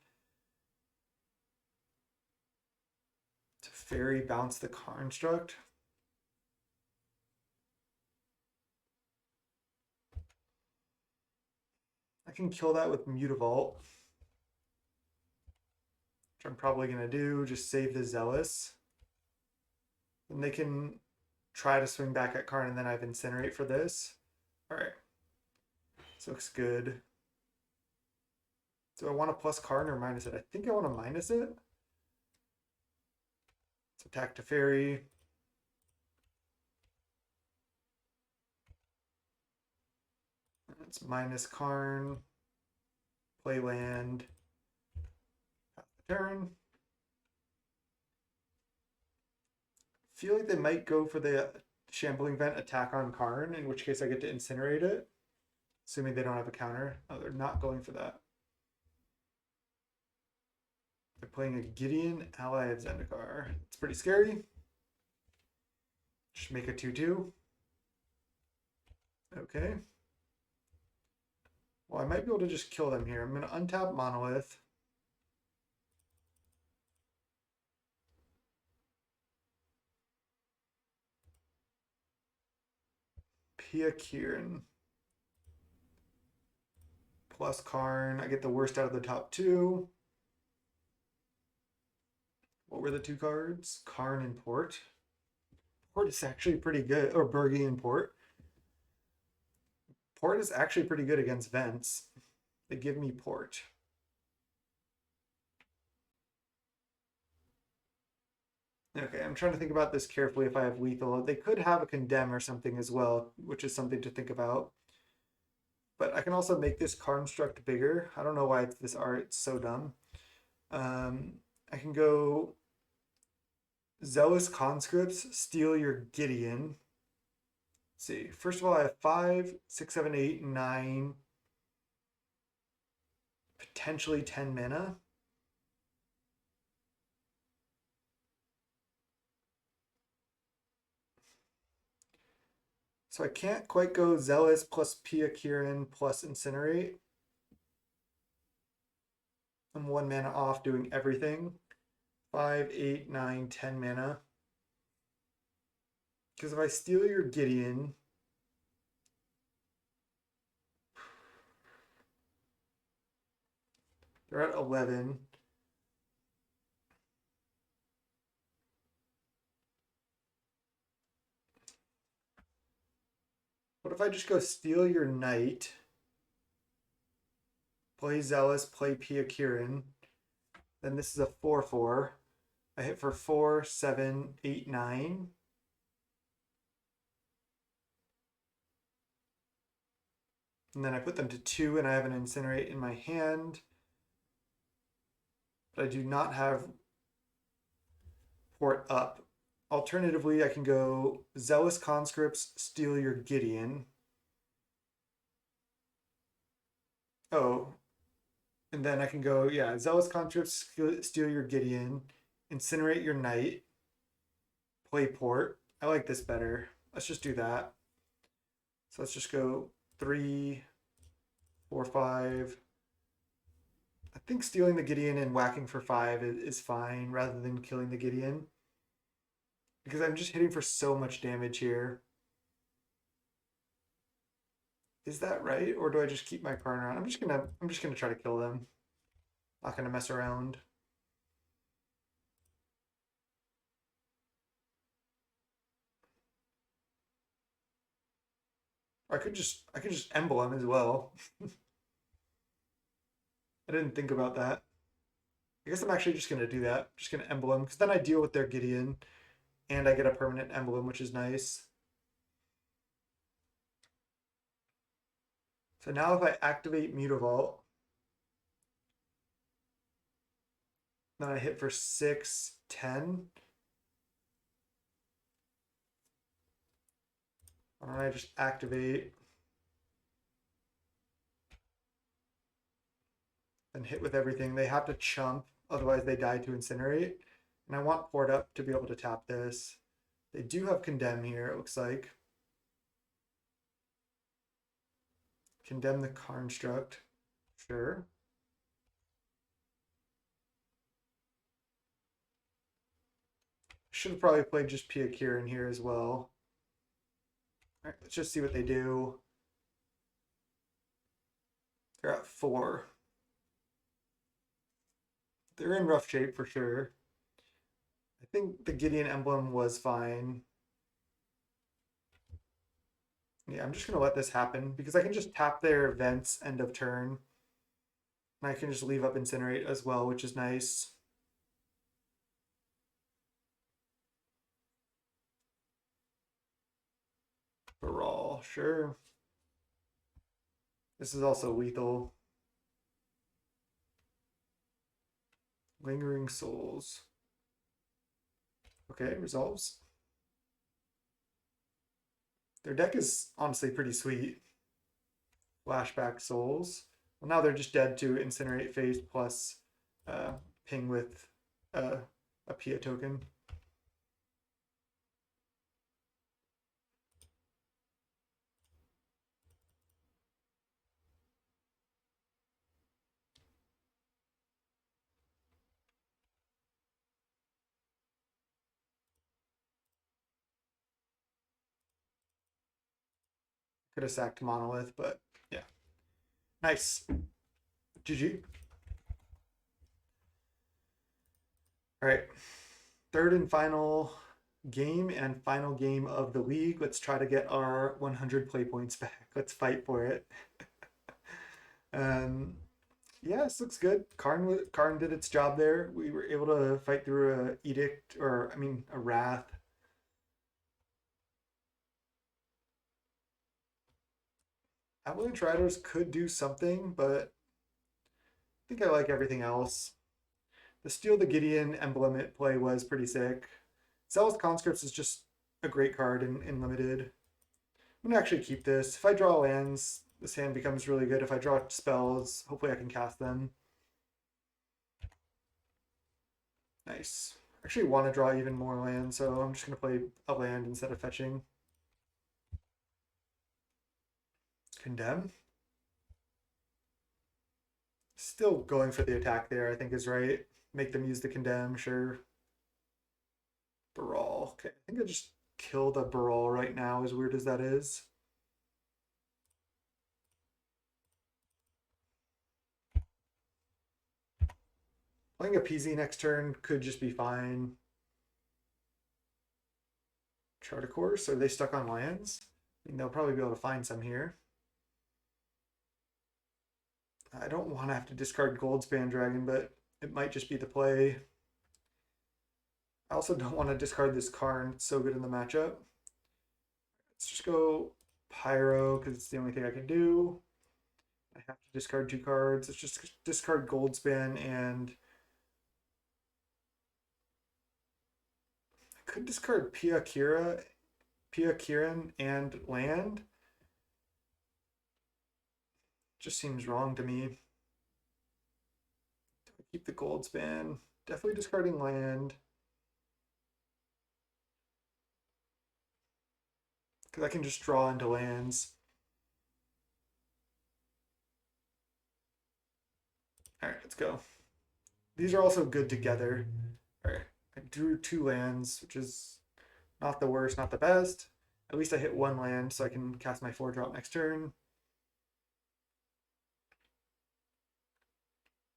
To Fairy bounce the Construct. I can kill that with Mutavault, which I'm probably going to do. Just save the Zealous. Then they can try to swing back at Karn, and then I have Incinerate for this. All right. This looks good. Do I want to plus Karn or minus it? I think I want to minus it. Let's attack Teferi. It's minus Karn. Play land. Pass the turn. Feel like they might go for the Shambling Vent attack on Karn, in which case I get to incinerate it. Assuming they don't have a counter. Oh, they're not going for that. They're playing a Gideon, ally of Zendikar. It's pretty scary. Just make a 2/2. Okay. Well, I might be able to just kill them here. I'm going to untap Monolith. Pia Kieran. Plus Karn. I get the worst out of the top two. What were the two cards? Karn and Port. Port is actually pretty good. Or Bergie and Port. Port is actually pretty good against Vents. They give me Port. Okay, I'm trying to think about this carefully if I have lethal. They could have a condemn or something as well, which is something to think about. But I can also make this construct bigger. I don't know why this art's so dumb. I can go Zealous Conscripts, steal your Gideon. Let's see. First of all, I have 5, 6, 7, 8, 9, potentially 10 mana. So I can't quite go Zealous plus Pia Kieran plus Incinerate. I'm 1 mana off doing everything. 5, 8, 9, 10 mana. Because if I steal your Gideon, they're at 11. What if I just go steal your Knight, play Zealous, play Pia Kieran, then this is a 4/4. I hit for 4, 7, 8, 9. And then I put them to 2 and I have an Incinerate in my hand. But I do not have Port up. Alternatively, I can go Zealous Conscripts, steal your Gideon. Oh, and then I can go, yeah, Zealous Conscripts, steal your Gideon, Incinerate your Knight, play Port. I like this better. Let's just do that. So let's just go 3, 4, 5. I think stealing the Gideon and whacking for 5 is fine rather than killing the Gideon. Because I'm just hitting for so much damage here. Is that right? Or do I just keep my Karn around? I'm just gonna try to kill them. Not gonna mess around. Or I could just emblem as well. I didn't think about that. I guess I'm actually just gonna do that. Just gonna emblem because then I deal with their Gideon and I get a permanent emblem, which is nice. So now if I activate Mutavault, then I hit for 6, 10. Why don't I just activate and hit with everything? They have to chump, otherwise they die to Incinerate. And I want Port up to be able to tap this. They do have Condemn here, it looks like. Condemn the construct. Sure. Should have probably played just Pia Kieran here as well. All right, let's just see what they do. They're at 4. They're in rough shape for sure. I think the Gideon emblem was fine. Yeah, I'm just going to let this happen because I can just tap their events end of turn. And I can just leave up Incinerate as well, which is nice. Baral, sure. This is also lethal. Lingering Souls. Okay, resolves. Their deck is honestly pretty sweet. Flashback Souls. Well, now they're just dead to Incinerate Phase plus ping with a Pia token. Could have sacked Monolith, but yeah. Nice. GG. All right. Third and final game of the league. Let's try to get our 100 play points back. Let's fight for it. Um, yeah, this looks good. Karn did its job there. We were able to fight through a edict, or I mean a wrath. Avalanche Riders could do something, but I think I like everything else. The Steal the Gideon emblem play was pretty sick. Zealous Conscripts is just a great card in limited. I'm gonna actually keep this. If I draw lands, this hand becomes really good. If I draw spells, hopefully I can cast them. Nice. I actually want to draw even more land, so I'm just gonna play a land instead of fetching. Condemn. Still going for the attack there, I think is right. Make them use the condemn, sure. Baral. Okay, I think I just killed a Baral right now, as weird as that is. Playing a PZ next turn could just be fine. Chart a course. Are they stuck on lands? I mean, they'll probably be able to find some here. I don't want to have to discard Goldspan Dragon, but it might just be the play. I also don't want to discard this Karn. It's so good in the matchup. Let's just go Pyro, because it's the only thing I can do. I have to discard 2 cards. Let's just discard Goldspan, and I could discard Pia Kiran and land. Just seems wrong to me. Keep the Goldspan. Definitely discarding land. Because I can just draw into lands. All right, let's go. These are also good together. All right, I drew 2 lands, which is not the worst, not the best. At least I hit 1 land, so I can cast my 4-drop next turn.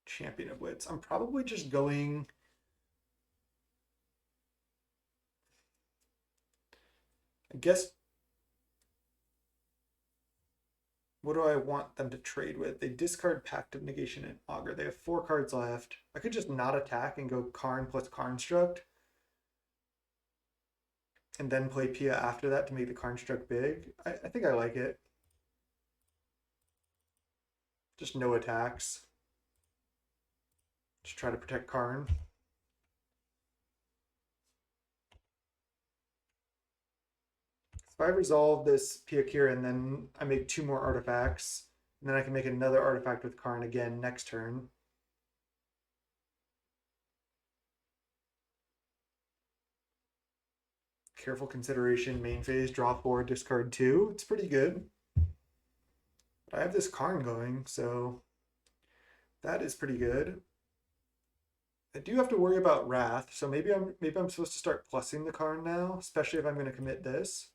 Champion of Wits. I'm probably just going... I guess... What do I want them to trade with? They discard Pact of Negation and Augur. They have 4 cards left. I could just not attack and go Karn plus Karnstruct. And then play Pia after that to make the Karnstruct big. I think I like it. Just no attacks. Just try to protect Karn. If I resolve this Pia Kiran, then I make 2 more artifacts. And then I can make another artifact with Karn again next turn. Careful consideration, main phase, draw 4, discard 2. It's pretty good. But I have this Karn going, so that is pretty good. I do have to worry about Wrath, so maybe I'm supposed to start plussing the Karn now, especially if I'm going to commit this.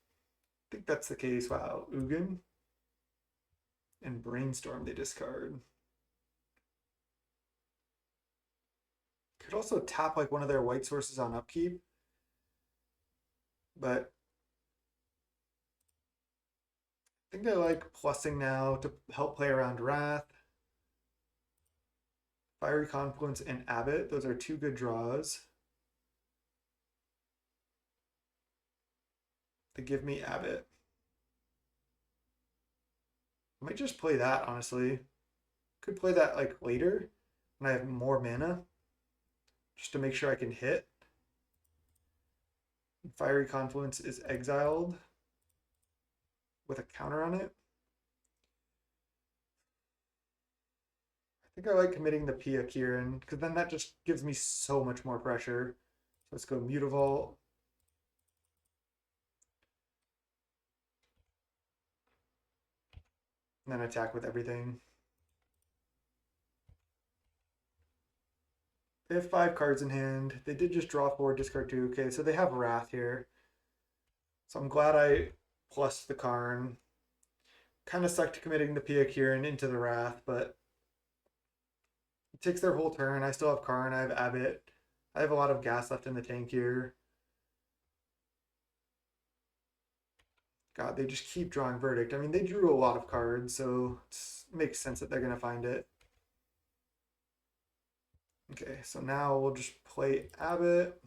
I think that's the case. Wow, Ugin and Brainstorm they discard. Could also tap like one of their white sources on upkeep, but I think I like plussing now to help play around Wrath. Fiery Confluence and Abbot, those are 2 good draws. They give me Abbot. I might just play that, honestly. Could play that like later when I have more mana, just to make sure I can hit. Fiery Confluence is exiled with a counter on it. I think I like committing the Pia Kiran, because then that just gives me so much more pressure. So let's go Mutavault. And then attack with everything. They have 5 cards in hand. They did just draw 4, discard 2. Okay, so they have Wrath here. So I'm glad I plus the Karn. Kind of sucked committing the Pia Kirin into the Wrath, but it takes their whole turn. I still have Karn, I have Abbott. I have a lot of gas left in the tank here. God, they just keep drawing Verdict. I mean, they drew a lot of cards, so it makes sense that they're going to find it. Okay, so now we'll just play Abbott.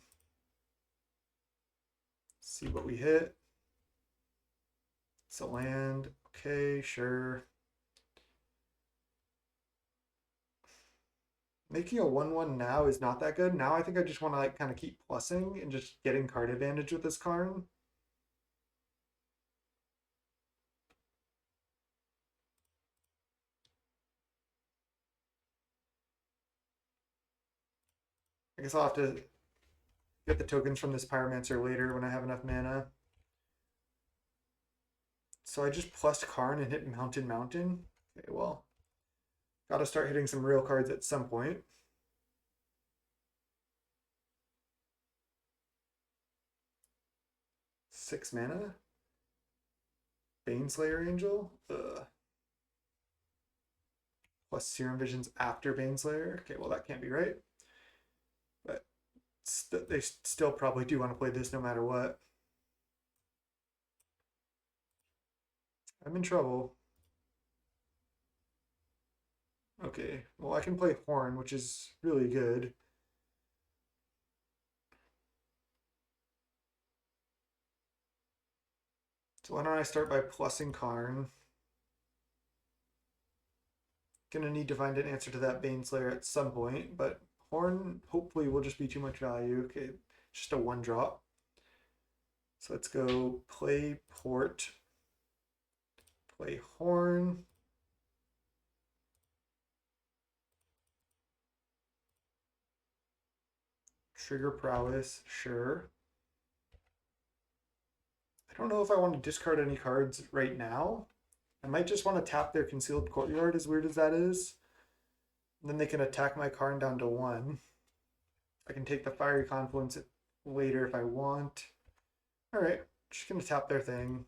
See what we hit. It's a land. Okay, sure. Making a 1/1 now is not that good. Now I think I just want to like kind of keep plussing and just getting card advantage with this Karn. I guess I'll have to get the tokens from this Pyromancer later when I have enough mana. So I just plussed Karn and hit Mountain. Okay, well, gotta start hitting some real cards at some point. Six mana. Baneslayer Angel. Ugh. Plus Serum Visions after Baneslayer. Okay, well that can't be right. But they still probably do want to play this no matter what. I'm in trouble. Okay, well I can play Horn, which is really good. So why don't I start by plussing Karn? Gonna need to find an answer to that Baneslayer at some point, but Horn hopefully will just be too much value. Okay, just a one drop. So let's go play Port, play Horn. Trigger Prowess, sure. I don't know if I want to discard any cards right now. I might just want to tap their Concealed Courtyard, as weird as that is. And then they can attack my Karn down to 1. I can take the Fiery Confluence later if I want. Alright, just going to tap their thing.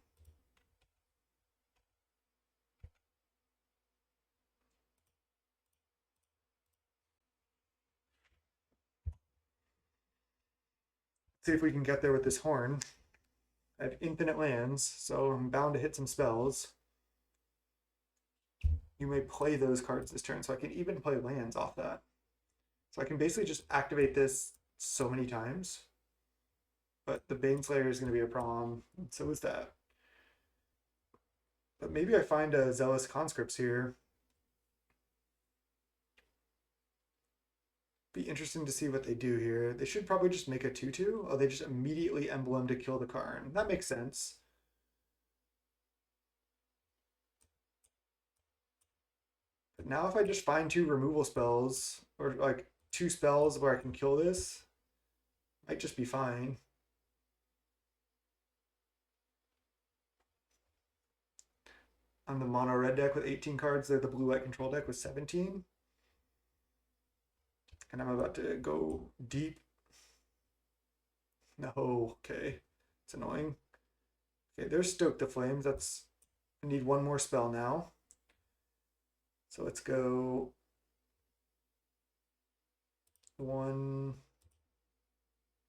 See if we can get there with this Horn. I have infinite lands, so I'm bound to hit some spells. You may play those cards this turn, so I can even play lands off that. So I can basically just activate this so many times. But the Baneslayer is going to be a problem, and so is that. But maybe I find a Zealous Conscripts here. Be interesting to see what they do here. They should probably just make a 2/2. Oh, they just immediately emblem to kill the Karn. That makes sense. But now if I just find 2 removal spells, or like 2 spells where I can kill this, might just be fine. On the mono red deck with 18 cards, they're the blue white control deck with 17. And I'm about to go deep. No, okay. It's annoying. Okay, there's Stoke the Flames. That's, I need one more spell now. So let's go 1.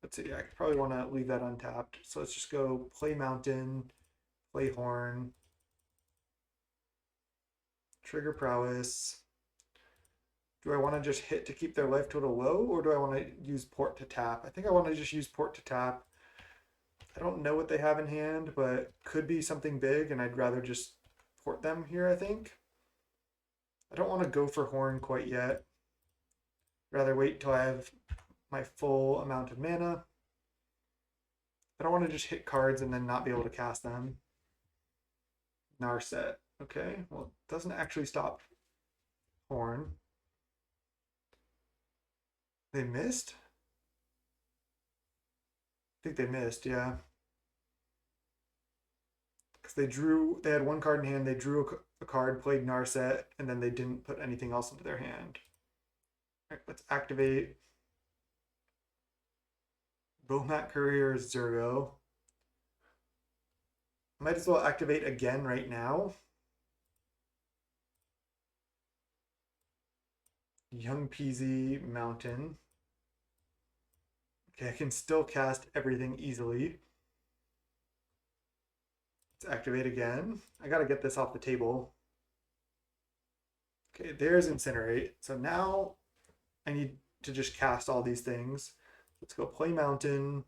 Let's see, I probably want to leave that untapped. So let's just go play Mountain, play Horn, trigger Prowess. Do I want to just hit to keep their life total low, or do I want to use Port to tap? I think I want to just use Port to tap. I don't know what they have in hand, but could be something big, and I'd rather just port them here, I think. I don't want to go for Horn quite yet. Rather wait till I have my full amount of mana. I don't want to just hit cards and then not be able to cast them. Narset. Okay, well, it doesn't actually stop Horn. They missed? I think they missed, yeah. Because they had one card in hand, they drew a card, played Narset, and then they didn't put anything else into their hand. All right, let's activate Bomat Courier Zergo. Might as well activate again right now. Young Peasy Mountain. Okay, I can still cast everything easily. Let's activate again. I gotta get this off the table. Okay, there's Incinerate. So now I need to just cast all these things. Let's go play Mountain.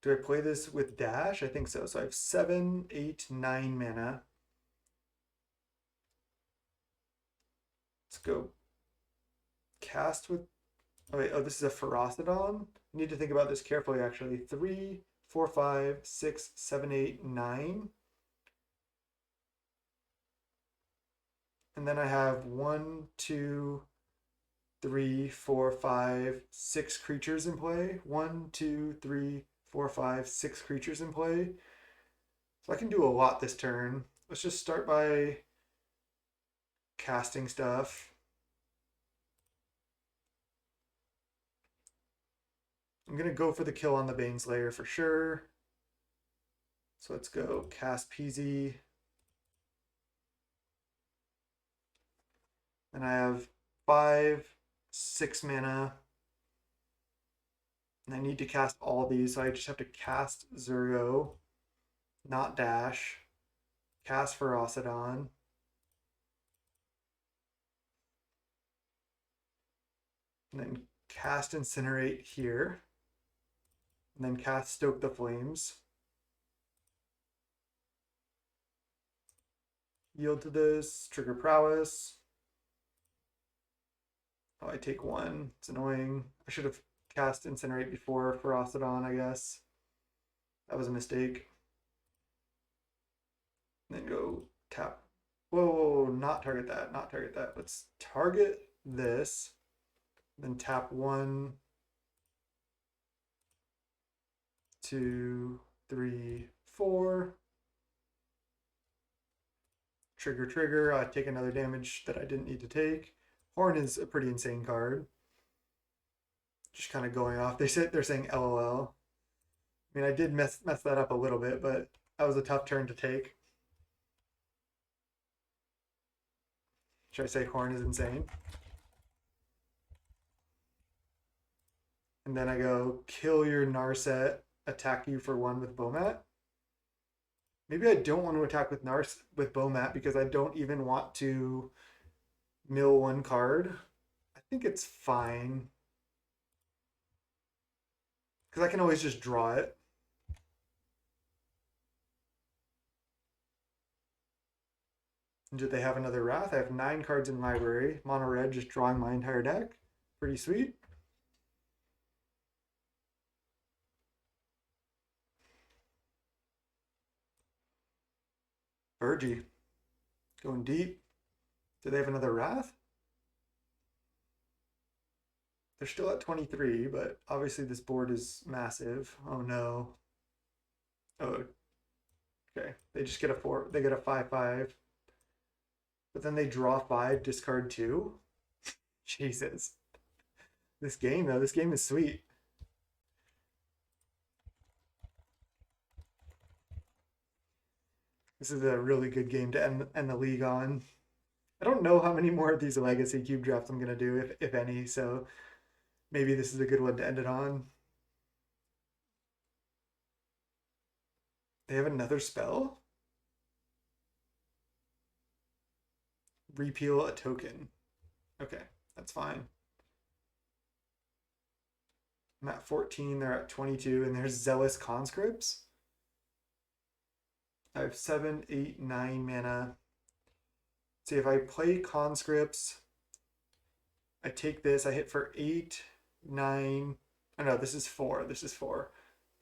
Do I play this with Dash? I think so. So I have 7, 8, 9 mana. Let's go cast with. Oh, wait. Oh, this is a Ferocidon. I need to think about this carefully, actually. 3, 4, 5, 6, 7, 8, 9. And then I have 1, 2, 3, 4, 5, 6 creatures in play. 1, 2, 3, 4, 5, 6 creatures in play. So I can do a lot this turn. Let's just start by casting stuff. I'm going to go for the kill on the Baneslayer for sure. So let's go cast Peasy. And I have 5, 6 mana. And I need to cast all these, so I just have to cast Zurgo, not Dash, cast Ferocidon. And then cast Incinerate here. And then cast Stoke the Flames. Yield to this, trigger Prowess. Oh, I take 1. It's annoying. I should have cast Incinerate before Ferocidon, I guess. That was a mistake. And then go tap. Whoa, not target that, not target that. Let's target this. Then tap 1, 2, 3, 4. Trigger, trigger. I take another damage that I didn't need to take. Horn is a pretty insane card. Just kind of going off. They're saying LOL. I mean, I did mess that up a little bit, but that was a tough turn to take. Should I say Horn is insane? And then I go kill your Narset, attack you for 1 with Bomat. Maybe I don't want to attack with Bomat because I don't even want to mill 1 card. I think it's fine. Because I can always just draw it. And do they have another Wrath? I have 9 cards in library. Mono red, just drawing my entire deck. Pretty sweet. Virgie. Going deep. Do they have another Wrath? They're still at 23, but obviously this board is massive. Oh no. Oh, okay. They just get a 4. They get a 5/5. But then they draw 5, discard 2. Jesus. This game, though, this game is sweet. This is a really good game to end the league on. I don't know how many more of these Legacy Cube drafts I'm going to do, if any, so maybe this is a good one to end it on. They have another spell? Repeal a token. Okay, that's fine. I'm at 14, they're at 22, and there's Zealous Conscripts. I have 7, 8, 9 mana. See, if I play Conscripts, I take this, I hit for 8, 9. Oh no, this is 4. This is 4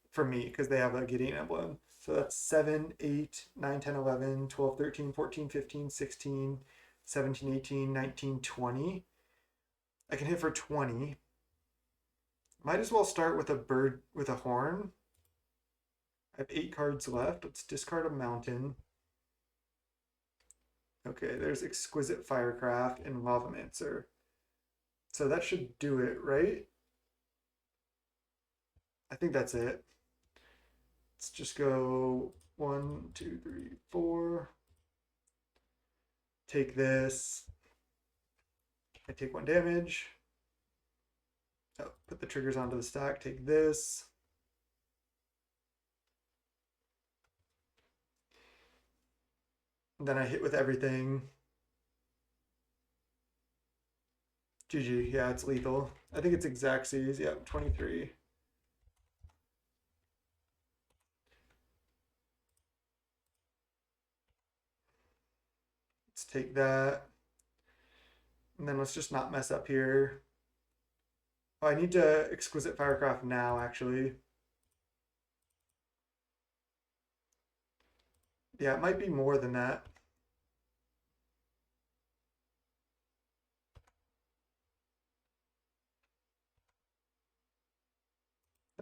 for me because they have a Gideon emblem. So that's 7, 8, 9, 10, 11, 12, 13, 14, 15, 16, 17, 18, 19, 20. I can hit for 20. Might as well start with a bird with a horn. I have 8 cards left. Let's discard a mountain. Okay, there's Exquisite Firecraft and Lavamancer. So that should do it, right? I think that's it. Let's just go 1, 2, 3, 4. Take this. I take 1 damage. Oh, put the triggers onto the stack. Take this. And then I hit with everything. GG. Yeah, it's lethal. I think it's Xaxes. Yep, 23. Let's take that. And then let's just not mess up here. Oh, I need to Exquisite Firecraft now, actually. Yeah, it might be more than that.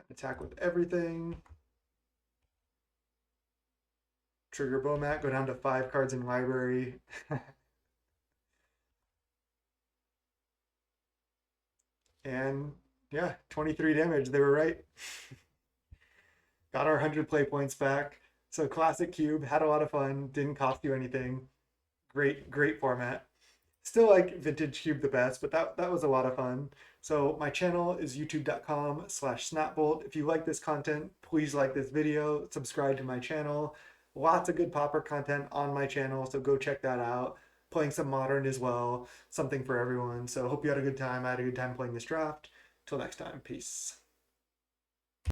Attack with everything. Trigger Bomat, go down to 5 cards in library. And yeah, 23 damage. They were right. Got our 100 play points back. So classic cube, had a lot of fun, didn't cost you anything. Great format. Still like vintage cube the best, but that was a lot of fun. So my channel is youtube.com/snapbolt. If you like this content, please like this video, subscribe to my channel. Lots of good Pauper content on my channel, so go check that out. Playing some modern as well, something for everyone. So hope you had a good time. I had a good time playing this draft. Till next time, peace.